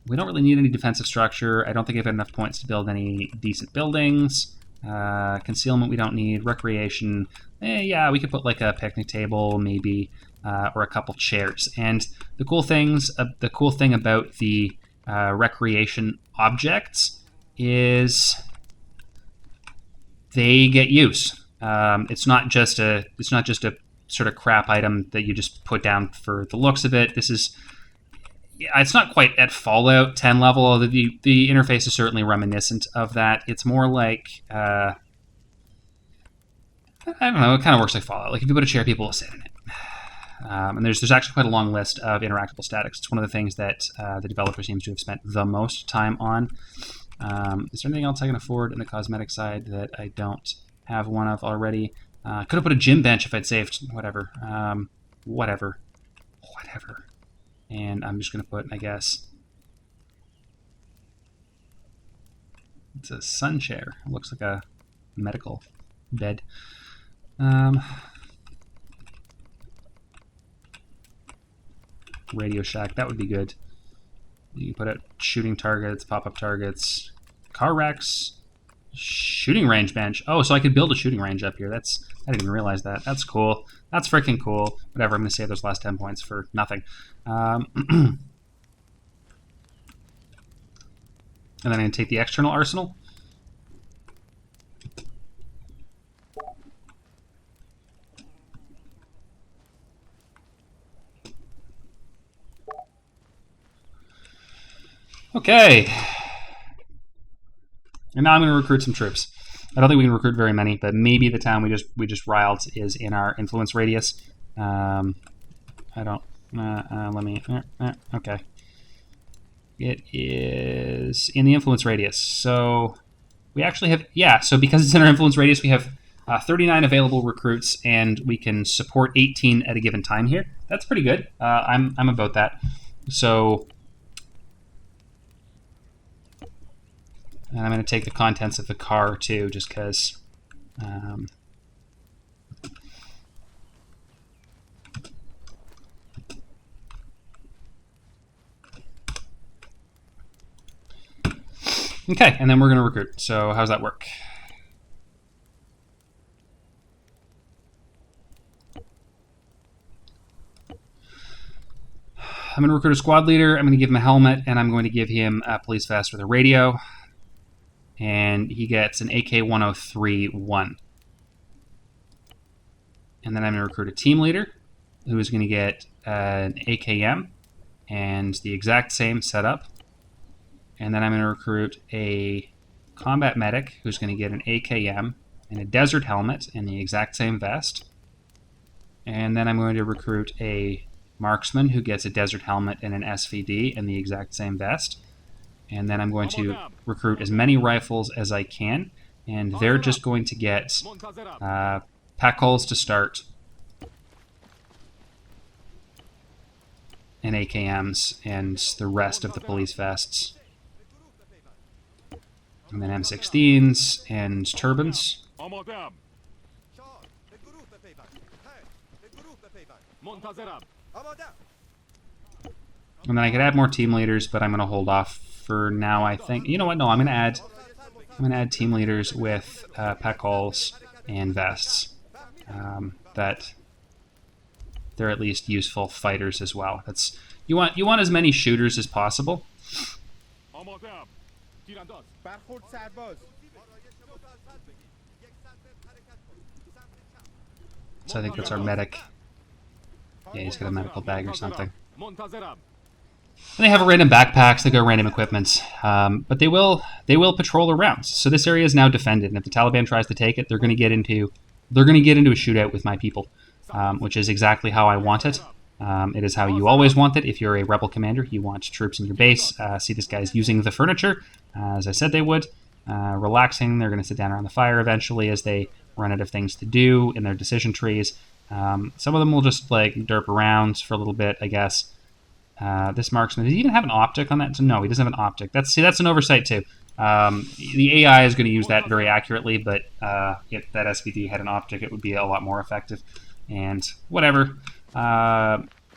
A: we don't really need any defensive structure. I don't think I've got enough points to build any decent buildings. Concealment we don't need. Recreation, yeah, we could put like a picnic table maybe, or a couple chairs. And the cool thing about the recreation objects is they get use. It's not just a sort of crap item that you just put down for the looks of it. It's not quite at Fallout 10 level, although the interface is certainly reminiscent of that. It's more like, I don't know, it kind of works like Fallout. Like if you put a chair, people will sit in it. And there's actually quite a long list of interactable statics. It's one of the things that the developer seems to have spent the most time on. Is there anything else I can afford in the cosmetic side that I don't have one of already? Could have put a gym bench if I'd saved whatever. Whatever. And I'm just going to put, I guess, it's a sun chair. It looks like a medical bed. Radio Shack, that would be good. You can put out shooting targets, pop-up targets, car wrecks, shooting range bench. Oh, so I could build a shooting range up here. I didn't even realize that. That's cool. That's freaking cool. Whatever, I'm going to save those last 10 points for nothing. And then I'm going to take the external arsenal. Okay. And now I'm going to recruit some troops. I don't think we can recruit very many, but maybe the town we just riled is in our influence radius. I don't. Let me. Okay. It is in the influence radius. So we actually have, yeah. So because it's in our influence radius, we have 39 available recruits, and we can support 18 at a given time here. That's pretty good. I'm about that. So. And I'm going to take the contents of the car too, just because. Okay, and then we're going to recruit. So how's that work? I'm going to recruit a squad leader. I'm going to give him a helmet, and I'm going to give him a police vest with a radio. And he gets an AK-103-1. And then I'm going to recruit a team leader who is going to get an AKM and the exact same setup. And then I'm going to recruit a combat medic who's going to get an AKM and a desert helmet and the exact same vest. And then I'm going to recruit a marksman who gets a desert helmet and an SVD and the exact same vest. And then I'm going to recruit as many rifles as I can, and they're just going to get pack holes to start and AKMs and the rest of the police vests. And then M16s and turbans. And then I could add more team leaders, but I'm going to hold off for now, I think. You know what? No, I'm going to add team leaders with pack holes and vests. That they're at least useful fighters as well. That's you want as many shooters as possible. So I think that's our medic. Yeah, he's got a medical bag or something. And they have random backpacks. They got random equipment, but they will patrol around. So this area is now defended, and if the Taliban tries to take it, they're going to get into a shootout with my people, which is exactly how I want it. It is how you always want it. If you're a rebel commander, you want troops in your base. See these guys using the furniture, as I said they would, relaxing. They're going to sit down around the fire eventually as they run out of things to do in their decision trees. Some of them will just like derp around for a little bit, I guess. This marksman, does he even have an optic on that? So, no, he doesn't have an optic. That's an oversight too. The AI is going to use that very accurately, but if that SVD had an optic, it would be a lot more effective. And whatever.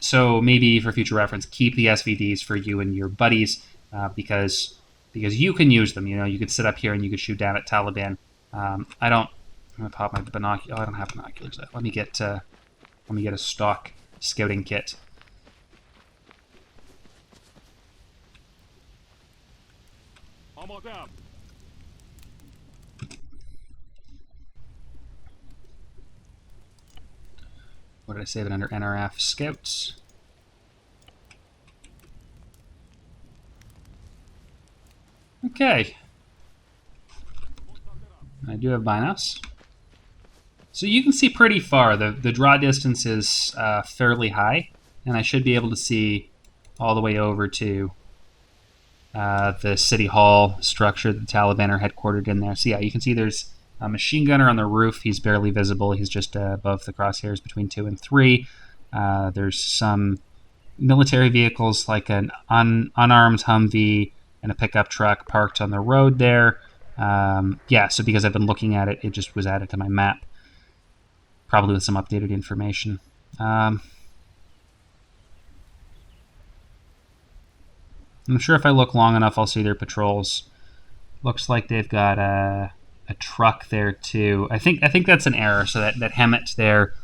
A: So maybe for future reference, keep the SVDs for you and your buddies, because you can use them. You know, you could sit up here and you could shoot down at Taliban. I'm gonna pop my binoculars. Oh, I don't have binoculars. Let me get a stock scouting kit. What did I save it under? NRF Scouts. Okay. I do have binos. So you can see pretty far. The draw distance is fairly high, and I should be able to see all the way over to the City Hall structure. The Taliban are headquartered in there. So yeah, you can see there's a machine gunner on the roof. He's barely visible. He's just above the crosshairs between 2 and 3. There's some military vehicles like an unarmed Humvee and a pickup truck parked on the road there. Yeah, so because I've been looking at it, it just was added to my map. Probably with some updated information. I'm sure if I look long enough, I'll see their patrols. Looks like they've got a truck there too. I think that's an error. So that HEMET there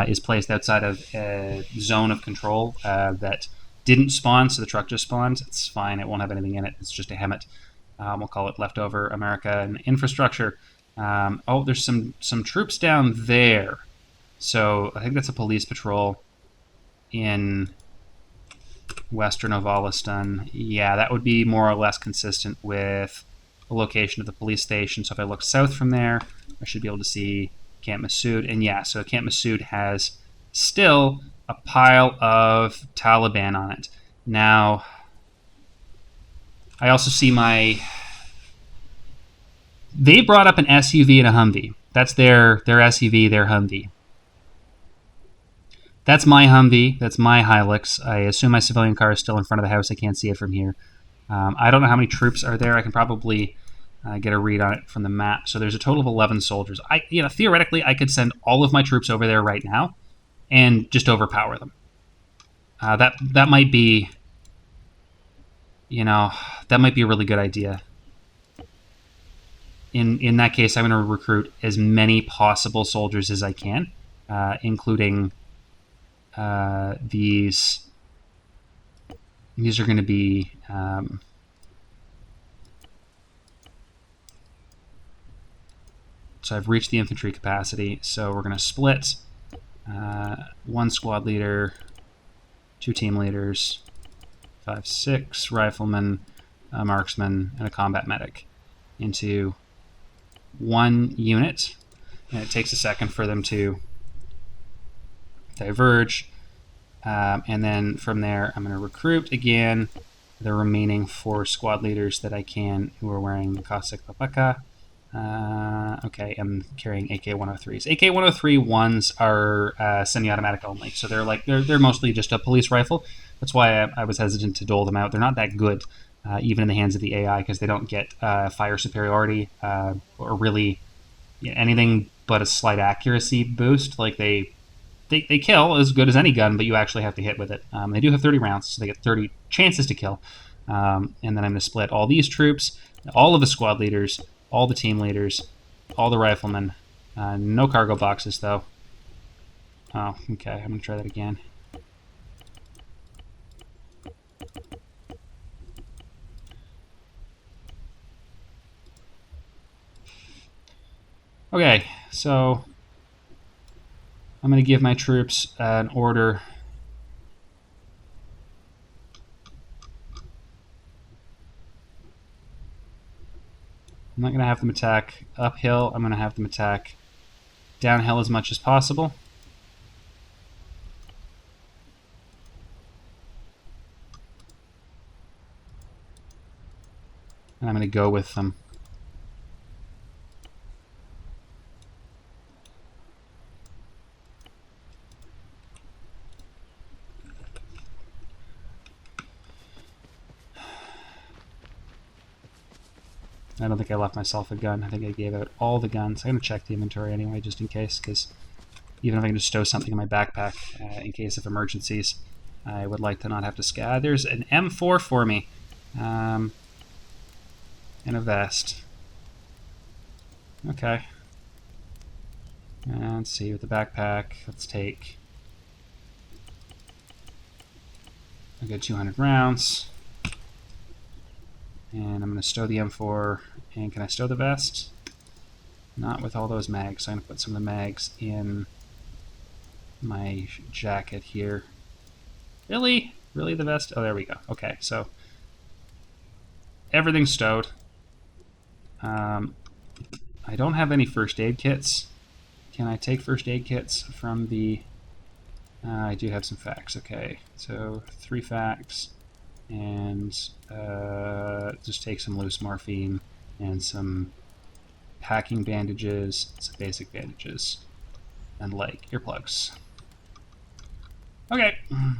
A: is placed outside of a zone of control that didn't spawn. So the truck just spawns. It's fine. It won't have anything in it. It's just a HEMET. We'll call it leftover American infrastructure. Oh, there's some troops down there. So I think that's a police patrol in Western Afghanistan. Yeah, that would be more or less consistent with the location of the police station. So if I look south from there, I should be able to see Camp Massoud. And yeah, so Camp Massoud has still a pile of Taliban on it. Now, I also see they brought up an SUV and a Humvee. That's their SUV, their Humvee. That's my Humvee. That's my Hilux. I assume my civilian car is still in front of the house. I can't see it from here. I don't know how many troops are there. I can probably get a read on it from the map. So there's a total of 11 soldiers. Theoretically, I could send all of my troops over there right now and just overpower them. That might be, that might be a really good idea. in that case, I'm going to recruit as many possible soldiers as I can, including these. These are going to be so I've reached the infantry capacity. So we're going to split 1 squad leader, 2 team leaders, 5, 6 riflemen, a marksman, and a combat medic into 1 unit. And it takes a second for them to diverge. And then from there, I'm going to recruit again the remaining 4 squad leaders that I can who are wearing Cossack Papaka. Okay, I'm carrying AK-103s. AK-103-1s are semi-automatic only, so they're mostly just a police rifle. That's why I was hesitant to dole them out. They're not that good, even in the hands of the AI, because they don't get fire superiority or really anything but a slight accuracy boost. Like they kill as good as any gun, but you actually have to hit with it. They do have 30 rounds, so they get 30 chances to kill. And then I'm going to split all these troops, all of the squad leaders, all the team leaders, all the riflemen. No cargo boxes, though. Oh, okay. I'm going to try that again. Okay, so I'm going to give my troops an order. I'm not going to have them attack uphill. I'm going to have them attack downhill as much as possible. And I'm going to go with them. I don't think I left myself a gun. I think I gave out all the guns. I'm going to check the inventory anyway, just in case, because even if I can just stow something in my backpack in case of emergencies, I would like to not have to scan. There's an M4 for me. And a vest. Okay. And let's see, with the backpack, let's take a good 200 rounds. And I'm going to stow the M4. And can I stow the vest? Not with all those mags. So I'm going to put some of the mags in my jacket here. Really? Really, the vest? Oh, there we go. Okay, so everything's stowed. I don't have any first aid kits. Can I take first aid kits from the... I do have some facts. Okay, so 3 facts. And just take some loose morphine and some packing bandages, some basic bandages, and leg earplugs. Okay. I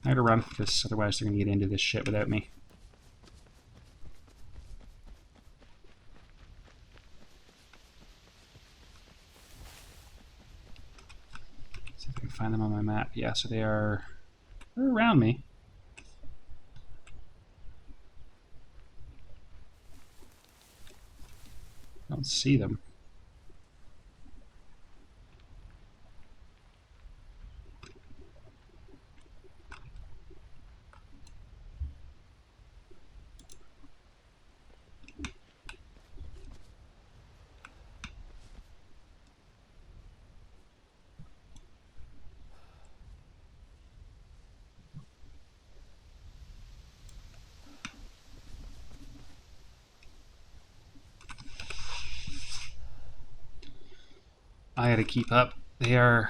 A: gotta run, because otherwise they're gonna get into this shit without me. See if I can find them on my map. Yeah, so they're around me. I don't see them. I gotta keep up. There's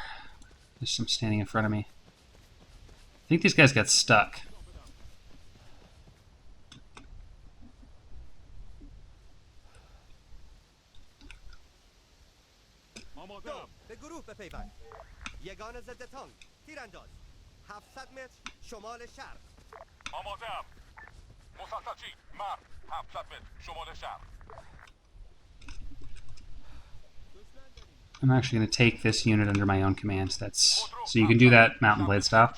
A: some standing in front of me. I think these guys got stuck. I'm actually going to take this unit under my own command. So you can do that Mountain Blade style.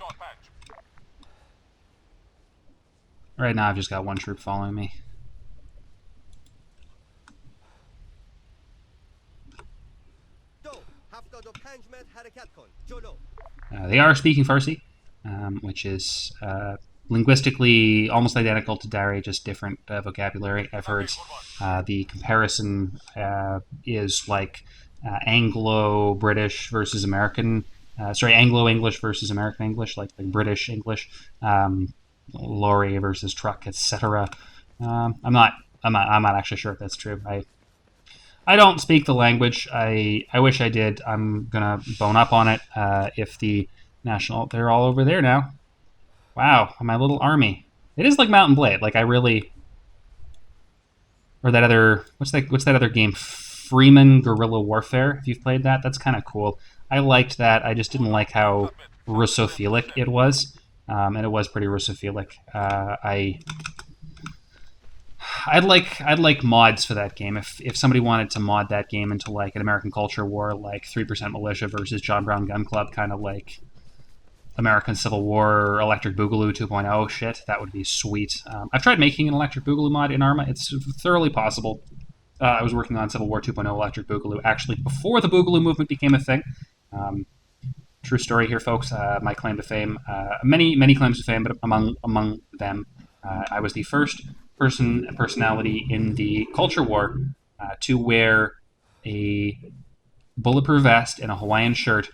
A: Right now I've just got 1 troop following me. They are speaking Farsi, which is linguistically almost identical to Dari, just different vocabulary. I've heard the comparison is like Anglo-British versus American. Anglo-English versus American English, like British English, lorry versus truck, etc. I'm not actually sure if that's true. I don't speak the language. I wish I did. I'm gonna bone up on it. If the national, they're all over there now. Wow, my little army. It is like Mount and Blade. Like I really, or that other what's that other game? Freeman Guerrilla Warfare. If you've played that, that's kind of cool. I liked that. I just didn't like how Russophilic it was, and it was pretty Russophilic. I'd like mods for that game. If somebody wanted to mod that game into like an American Culture War, like 3% Militia versus John Brown Gun Club, kind of like American Civil War, Electric Boogaloo 2.0 shit, that would be sweet. I've tried making an Electric Boogaloo mod in Arma. It's thoroughly possible. I was working on Civil War 2.0 Electric Boogaloo, actually, before the Boogaloo movement became a thing. True story here, folks. My claim to fame. Many claims to fame, but among them, I was the first personality in the Culture War to wear a bulletproof vest and a Hawaiian shirt.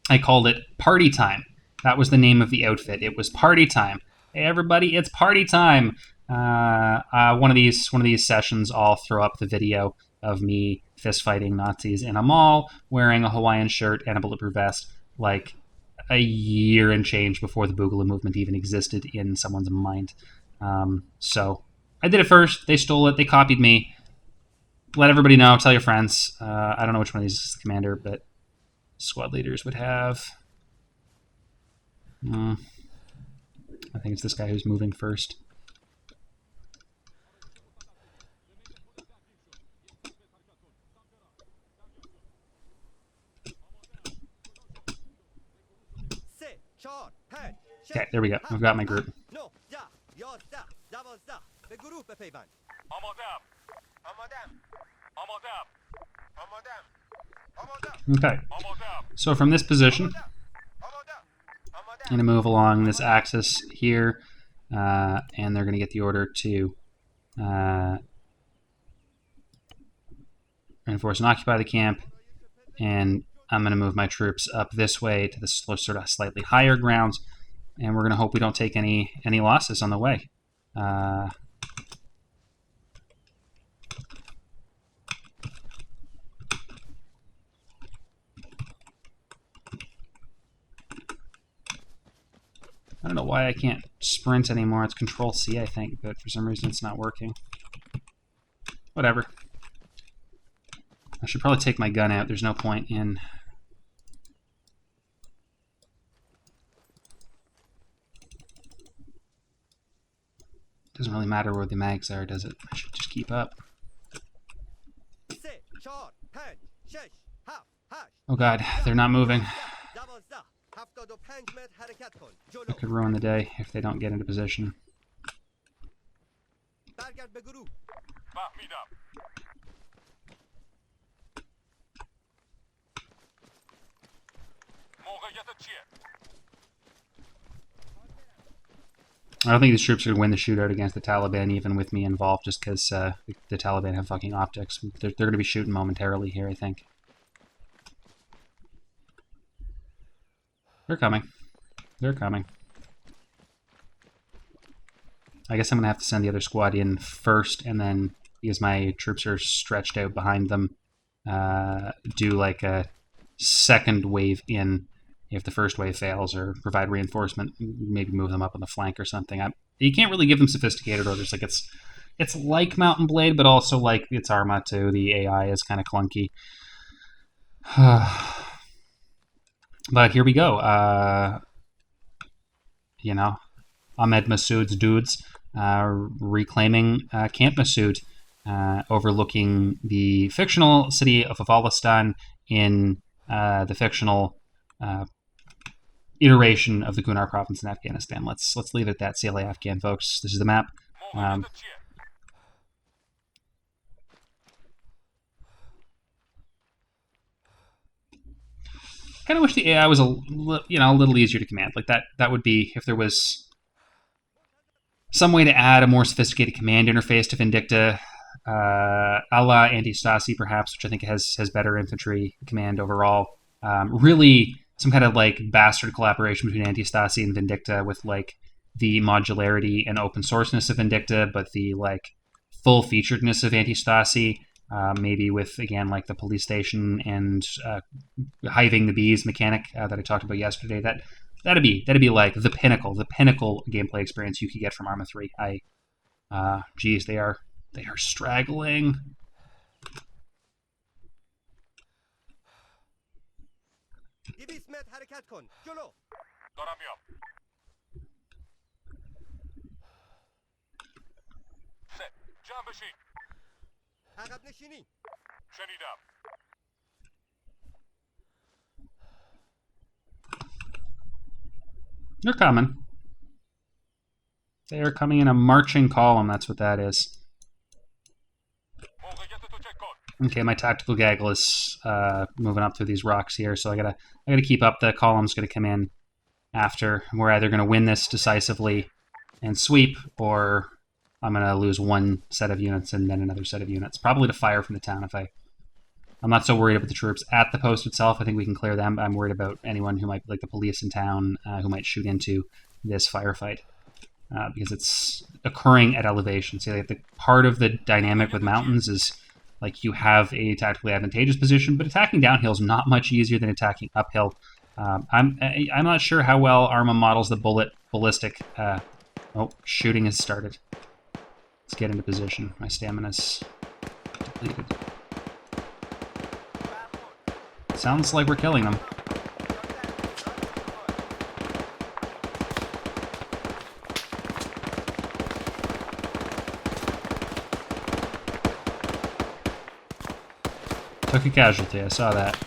A: I called it Party Time. That was the name of the outfit. It was Party Time. Hey everybody, it's party time. One of these sessions, I'll throw up the video of me fist fighting Nazis in a mall, wearing a Hawaiian shirt and a bulletproof vest, like a year and change before the Boogaloo movement even existed in someone's mind. So I did it first. They stole it. They copied me. Let everybody know. Tell your friends. I don't know which one of these is the commander, but squad leaders would have. I think it's this guy who's moving first. Okay, there we go. I've got my group. Okay, so from this position, I'm going to move along this axis here, and they're going to get the order to reinforce and occupy the camp, and I'm going to move my troops up this way to the sort of slightly higher grounds, and we're going to hope we don't take any losses on the way. I don't know why I can't sprint anymore. It's Control-C, I think, but for some reason it's not working. Whatever. I should probably take my gun out. There's no point in... Doesn't really matter where the mags are, does it? I should just keep up. Oh god, they're not moving. It could ruin the day if they don't get into position. I don't think these troops are going to win the shootout against the Taliban, even with me involved, just because the Taliban have fucking optics. They're going to be shooting momentarily here, I think. They're coming. They're coming. I guess I'm going to have to send the other squad in first, and then, because my troops are stretched out behind them, do like a second wave in if the first wave fails, or provide reinforcement, maybe move them up on the flank or something. You can't really give them sophisticated orders. Like it's like Mount and Blade, but also like it's Arma too. The AI is kind of clunky. But here we go. You know, Ahmed Massoud's dudes reclaiming Camp Massoud, overlooking the fictional city of Afghanistan in the fictional iteration of the Kunar province in Afghanistan. Let's leave it at that. Saleh Afghan, folks. This is the map.
B: kind of wish the AI was a little easier to command. Like that would be if there was some way to add a more sophisticated command interface to Vindicta, a la Anti-Stasi perhaps, which I think has better infantry command overall. Really, some kind of like bastard collaboration between Anti-Stasi and Vindicta with like the modularity and open sourceness of Vindicta, but the like full featuredness of Anti-Stasi. Maybe with, again, like the police station and hiving the bees mechanic that I talked about yesterday. That'd be like the pinnacle gameplay experience you could get from Arma 3. Geez, they are straggling. They're coming. They are coming in a marching column. That's what that is. Okay, my tactical gaggle is moving up through these rocks here, so I gotta keep up. The column's gonna come in after. We're either gonna win this decisively and sweep, or I'm gonna lose one set of units and then another set of units. Probably to fire from the town if I'm not so worried about the troops at the post itself. I think we can clear them. I'm worried about anyone who might, like the police in town, who might shoot into this firefight. Because it's occurring at elevation. So like the part of the dynamic with mountains is like you have a tactically advantageous position, but attacking downhill is not much easier than attacking uphill. I'm not sure how well Arma models the ballistic. Oh, shooting has started. Let's get into position. My stamina's depleted. Sounds like we're killing them. Took a casualty, I saw that.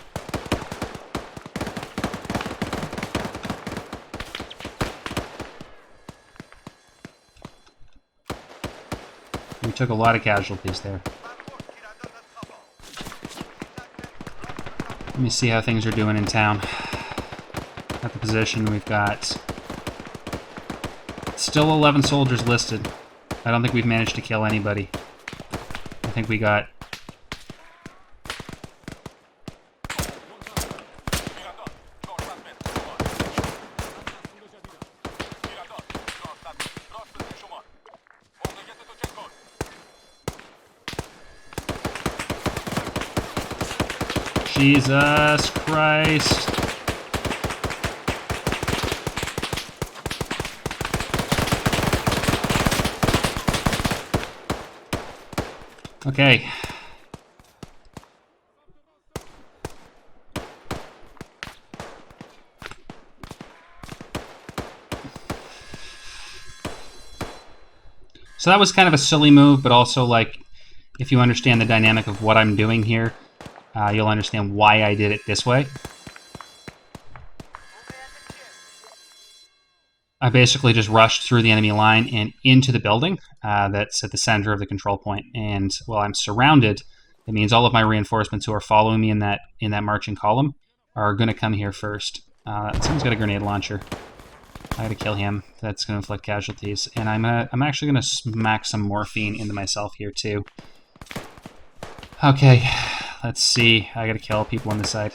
B: We took a lot of casualties there. Let me see how things are doing in town. At the position, we've got still 11 soldiers listed. I don't think we've managed to kill anybody. I think we got... Jesus Christ. Okay. So that was kind of a silly move, but also, like, if you understand the dynamic of what I'm doing here, you'll understand why I did it this way. I basically just rushed through the enemy line and into the building that's at the center of the control point. And while I'm surrounded, it means all of my reinforcements who are following me in that marching column are going to come here first. Someone's got a grenade launcher. I gotta kill him. That's going to inflict casualties. And I'm actually going to smack some morphine into myself here too. Okay. Let's see. I gotta kill people on this side.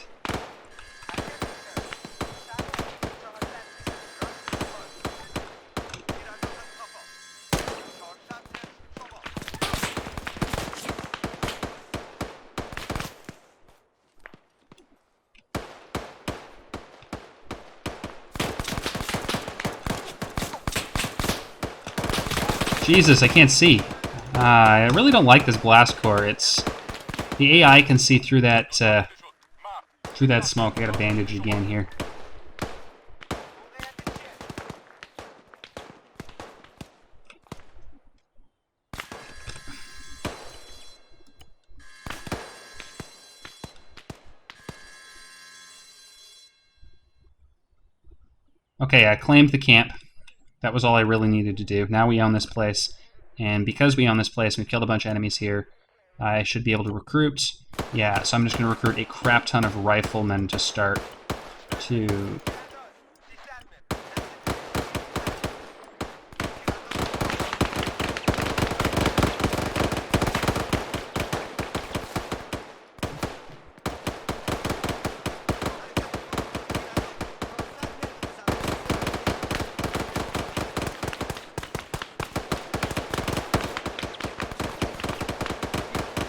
B: Jesus, I can't see. I really don't like this blast core. The AI can see through that smoke. I got a bandage again here. Okay, I claimed the camp. That was all I really needed to do. Now we own this place. And because we own this place and we've killed a bunch of enemies here, I should be able to recruit. Yeah, so I'm just going to recruit a crap ton of riflemen to start. 2.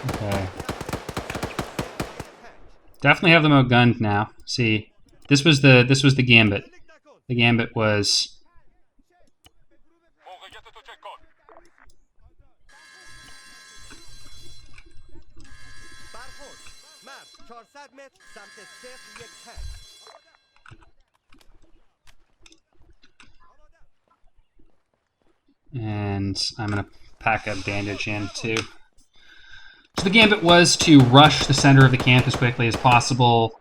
B: Okay. Definitely have them outgunned now. See, this was the gambit. The gambit was and I'm gonna pack a bandage in too. So the gambit was to rush the center of the camp as quickly as possible.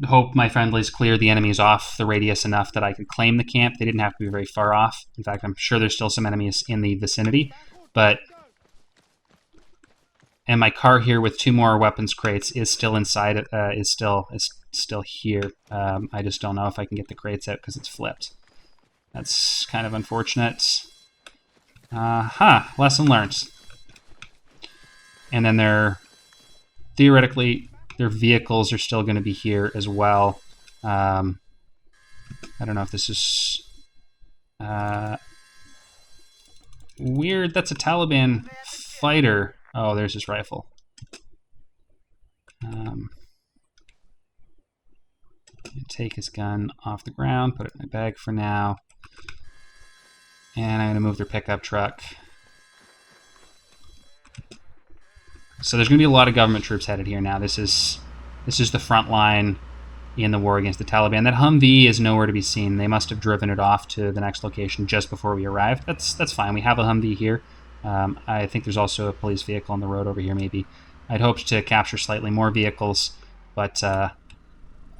B: Hope my friendlies clear the enemies off the radius enough that I could claim the camp. They didn't have to be very far off. In fact, I'm sure there's still some enemies in the vicinity. And my car here with 2 more weapons crates is still inside. Is still here. I just don't know if I can get the crates out because it's flipped. That's kind of unfortunate. Lesson learned. And then theoretically, their vehicles are still going to be here as well. I don't know if this is weird. That's a Taliban fighter. Oh, there's his rifle. Take his gun off the ground, put it in my bag for now. And I'm going to move their pickup truck. So there's going to be a lot of government troops headed here now. This is the front line in the war against the Taliban. That Humvee is nowhere to be seen. They must have driven it off to the next location just before we arrived. That's fine. We have a Humvee here. I think there's also a police vehicle on the road over here maybe. I'd hoped to capture slightly more vehicles, but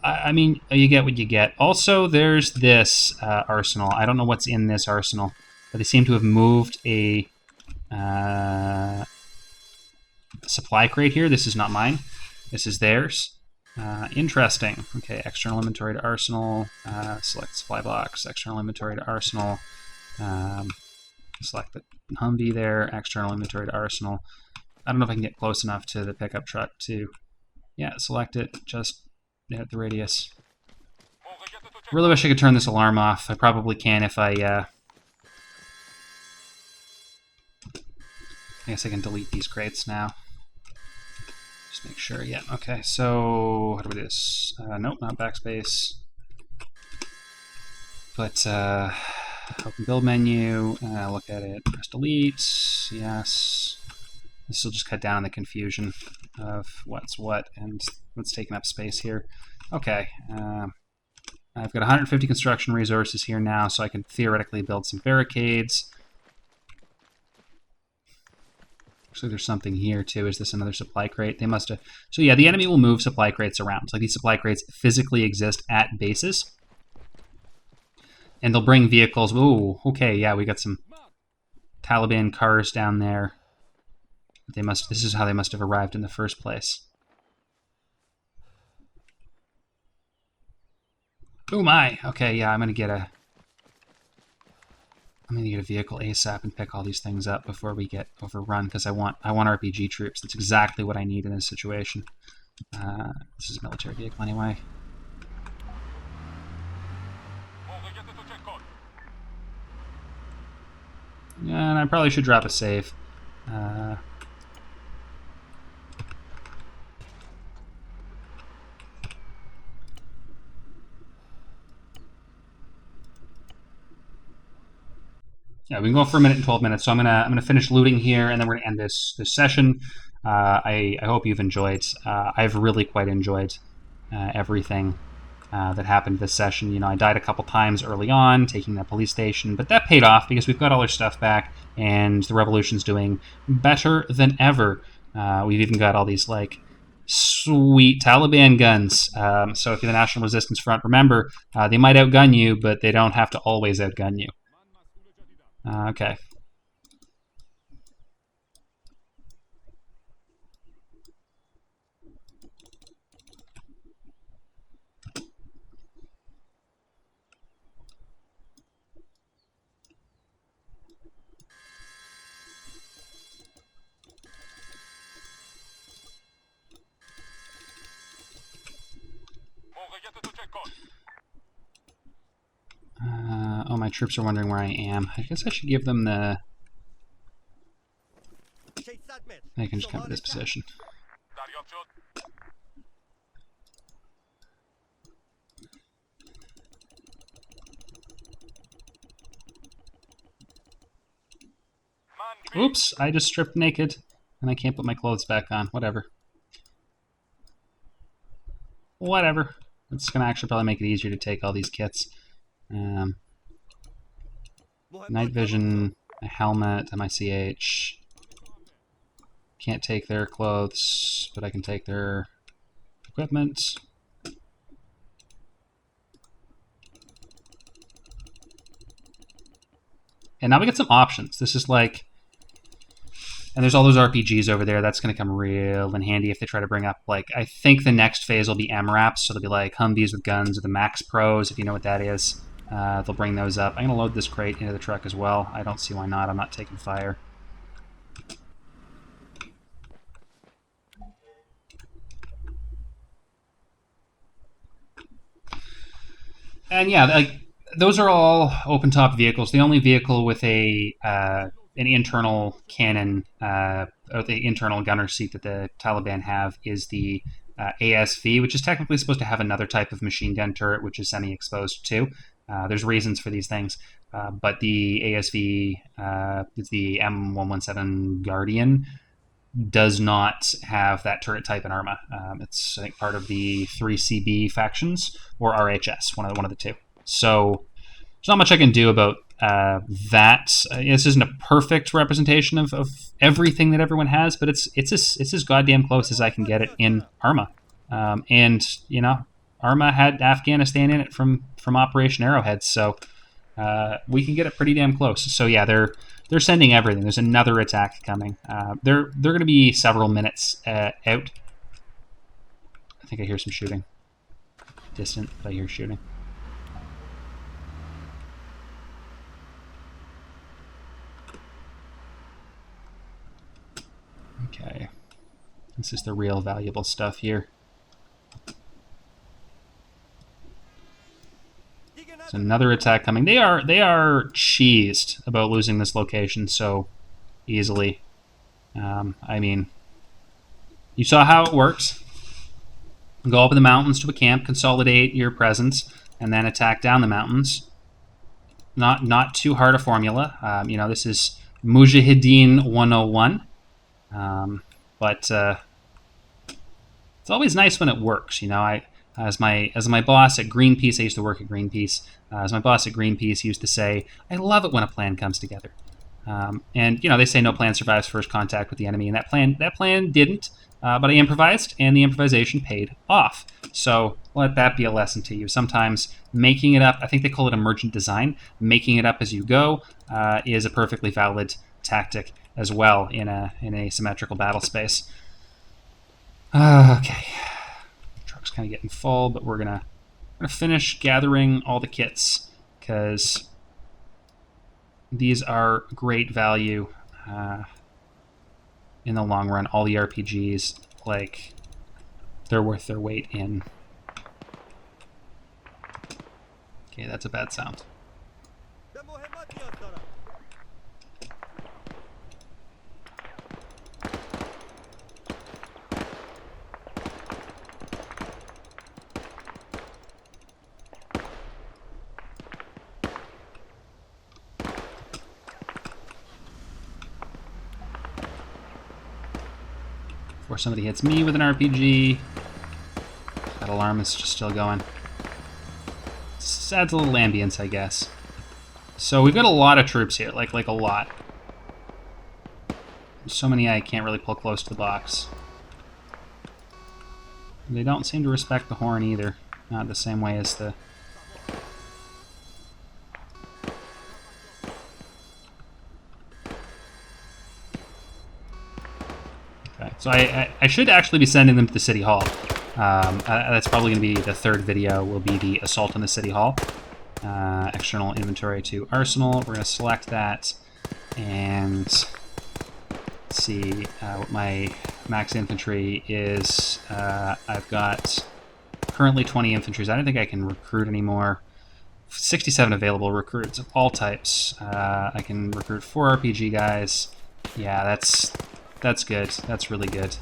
B: I mean, you get what you get. Also, there's this arsenal. I don't know what's in this arsenal, but they seem to have moved a supply crate here. This is not mine. This is theirs. Interesting. Okay, external inventory to arsenal. Select supply box. External inventory to arsenal. Select the Humvee there. External inventory to arsenal. I don't know if I can get close enough to the pickup truck to... Yeah, select it. Just hit the radius. Really wish I could turn this alarm off. I probably can if I guess I can delete these crates now. Just make sure. Yeah, okay. So, how do we do this? Nope, not backspace. But, open build menu, look at it, press delete, yes. This will just cut down on the confusion of what's what and what's taking up space here. Okay, I've got 150 construction resources here now, so I can theoretically build some barricades. Actually, there's something here too. Is this another supply crate? They must have... So yeah, the enemy will move supply crates around. So these supply crates physically exist at bases. And they'll bring vehicles. Ooh, okay, yeah, we got some Taliban cars down there. This is how they must have arrived in the first place. Oh my! Okay, yeah, I'm gonna get a vehicle ASAP and pick all these things up before we get overrun, because I want RPG troops. That's exactly what I need in this situation. This is a military vehicle anyway. And I probably should drop a save. Yeah, we can go for a minute and 12 minutes. So I'm gonna finish looting here, and then we're gonna end this session. I hope you've enjoyed. I've really quite enjoyed everything that happened this session. You know, I died a couple times early on, taking that police station, but that paid off because we've got all our stuff back, and the revolution's doing better than ever. We've even got all these like sweet Taliban guns. So if you're the National Resistance Front, remember they might outgun you, but they don't have to always outgun you. Okay. my troops are wondering where I am. I guess I should give them the... I can just come to this position. Oops, I just stripped naked, and I can't put my clothes back on. Whatever. Whatever. It's going to actually probably make it easier to take all these kits. Night vision, a helmet, MICH. Can't take their clothes, but I can take their equipment. And now we get some options. This is like... And there's all those RPGs over there. That's going to come real in handy if they try to bring up, like, I think the next phase will be MRAPs. So they'll be like Humvees with guns or the Max Pros, if you know what that is. They'll bring those up. I'm going to load this crate into the truck as well. I don't see why not. I'm not taking fire. And yeah, like, those are all open-top vehicles. The only vehicle with a an internal cannon, or the internal gunner seat that the Taliban have is the ASV, which is technically supposed to have another type of machine gun turret, which is semi-exposed too. There's reasons for these things, but the ASV is the M117 Guardian, does not have that turret type in Arma. It's, I think, part of the 3CB factions, or RHS, one of the two. So there's not much I can do about that. This isn't a perfect representation of everything that everyone has, but it's as goddamn close as I can get it in Arma. And, you know, Arma had Afghanistan in it from Operation Arrowhead, so we can get it pretty damn close. So yeah, they're sending everything. There's another attack coming. They're going to be several minutes out. I think I hear some shooting. Distant, but I hear shooting. Okay. This is the real valuable stuff here. There's another attack coming. They are cheesed about losing this location so easily. I mean, you saw how it works. Go up in the mountains to a camp, consolidate your presence, and then attack down the mountains. Not too hard a formula. You know, this is Mujahideen 101. But it's always nice when it works. You know, as my boss at Greenpeace, I used to work at Greenpeace. As my boss at Greenpeace used to say, I love it when a plan comes together. And, you know, they say no plan survives first contact with the enemy, and that plan didn't, but I improvised, and the improvisation paid off. So let that be a lesson to you. Sometimes making it up, I think they call it emergent design, making it up as you go is a perfectly valid tactic as well in a symmetrical battle space. Okay. Truck's kind of getting full, but we're gonna finish gathering all the kits, because these are great value in the long run. All the RPGs, like, they're worth their weight in. Okay, that's a bad sound. Before somebody hits me with an RPG. That alarm is just still going. This adds a little ambience, I guess. So we've got a lot of troops here, like a lot. So many I can't really pull close to the box. They don't seem to respect the horn either. Not the same way as the... Okay, so I should actually be sending them to the City Hall. That's probably going to be the third video, will be the assault on the City Hall. External inventory to Arsenal. We're going to select that and see what my max infantry is. I've got currently 20 infantry. I don't think I can recruit anymore. 67 available recruits of all types. I can recruit 4 RPG guys. Yeah, that's good. That's really good.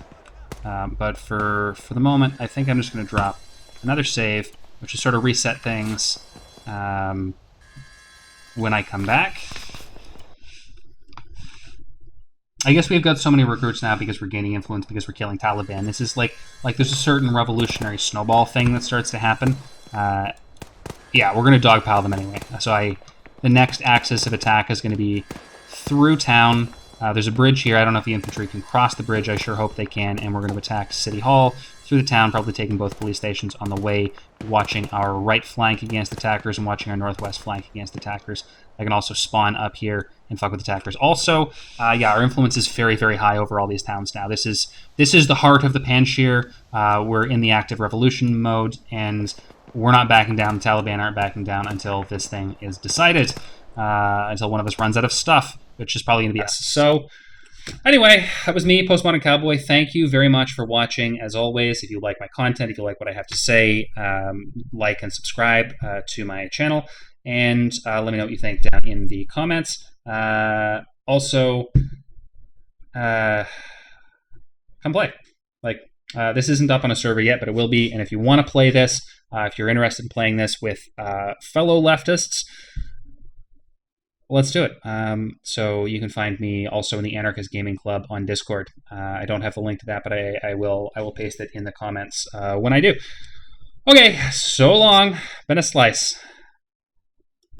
B: But for the moment, I think I'm just going to drop another save, which is sort of reset things when I come back. I guess we've got so many recruits now because we're gaining influence, because we're killing Taliban. This is like there's a certain revolutionary snowball thing that starts to happen. Yeah, we're going to dogpile them anyway. So the next axis of attack is going to be through town. There's a bridge here. I don't know if the infantry can cross the bridge. I sure hope they can. And we're going to attack City Hall through the town, probably taking both police stations on the way, watching our right flank against attackers and watching our northwest flank against attackers. I can also spawn up here and fuck with attackers. Also, yeah, our influence is very, very high over all these towns now. This is the heart of the Panjshir. We're in the active revolution mode, and we're not backing down. The Taliban aren't backing down until this thing is decided, until one of us runs out of stuff, which is probably going to be us. So, anyway, that was me, Postmodern Cowboy. Thank you very much for watching. As always, if you like my content, if you like what I have to say, like and subscribe to my channel. And let me know what you think down in the comments. Also, come play. This isn't up on a server yet, but it will be. And if you want to play this, if you're interested in playing this with fellow leftists, let's do it. So you can find me also in the Anarchist Gaming Club on Discord. I don't have the link to that, but I will paste it in the comments when I do. Okay, so long. Been a slice.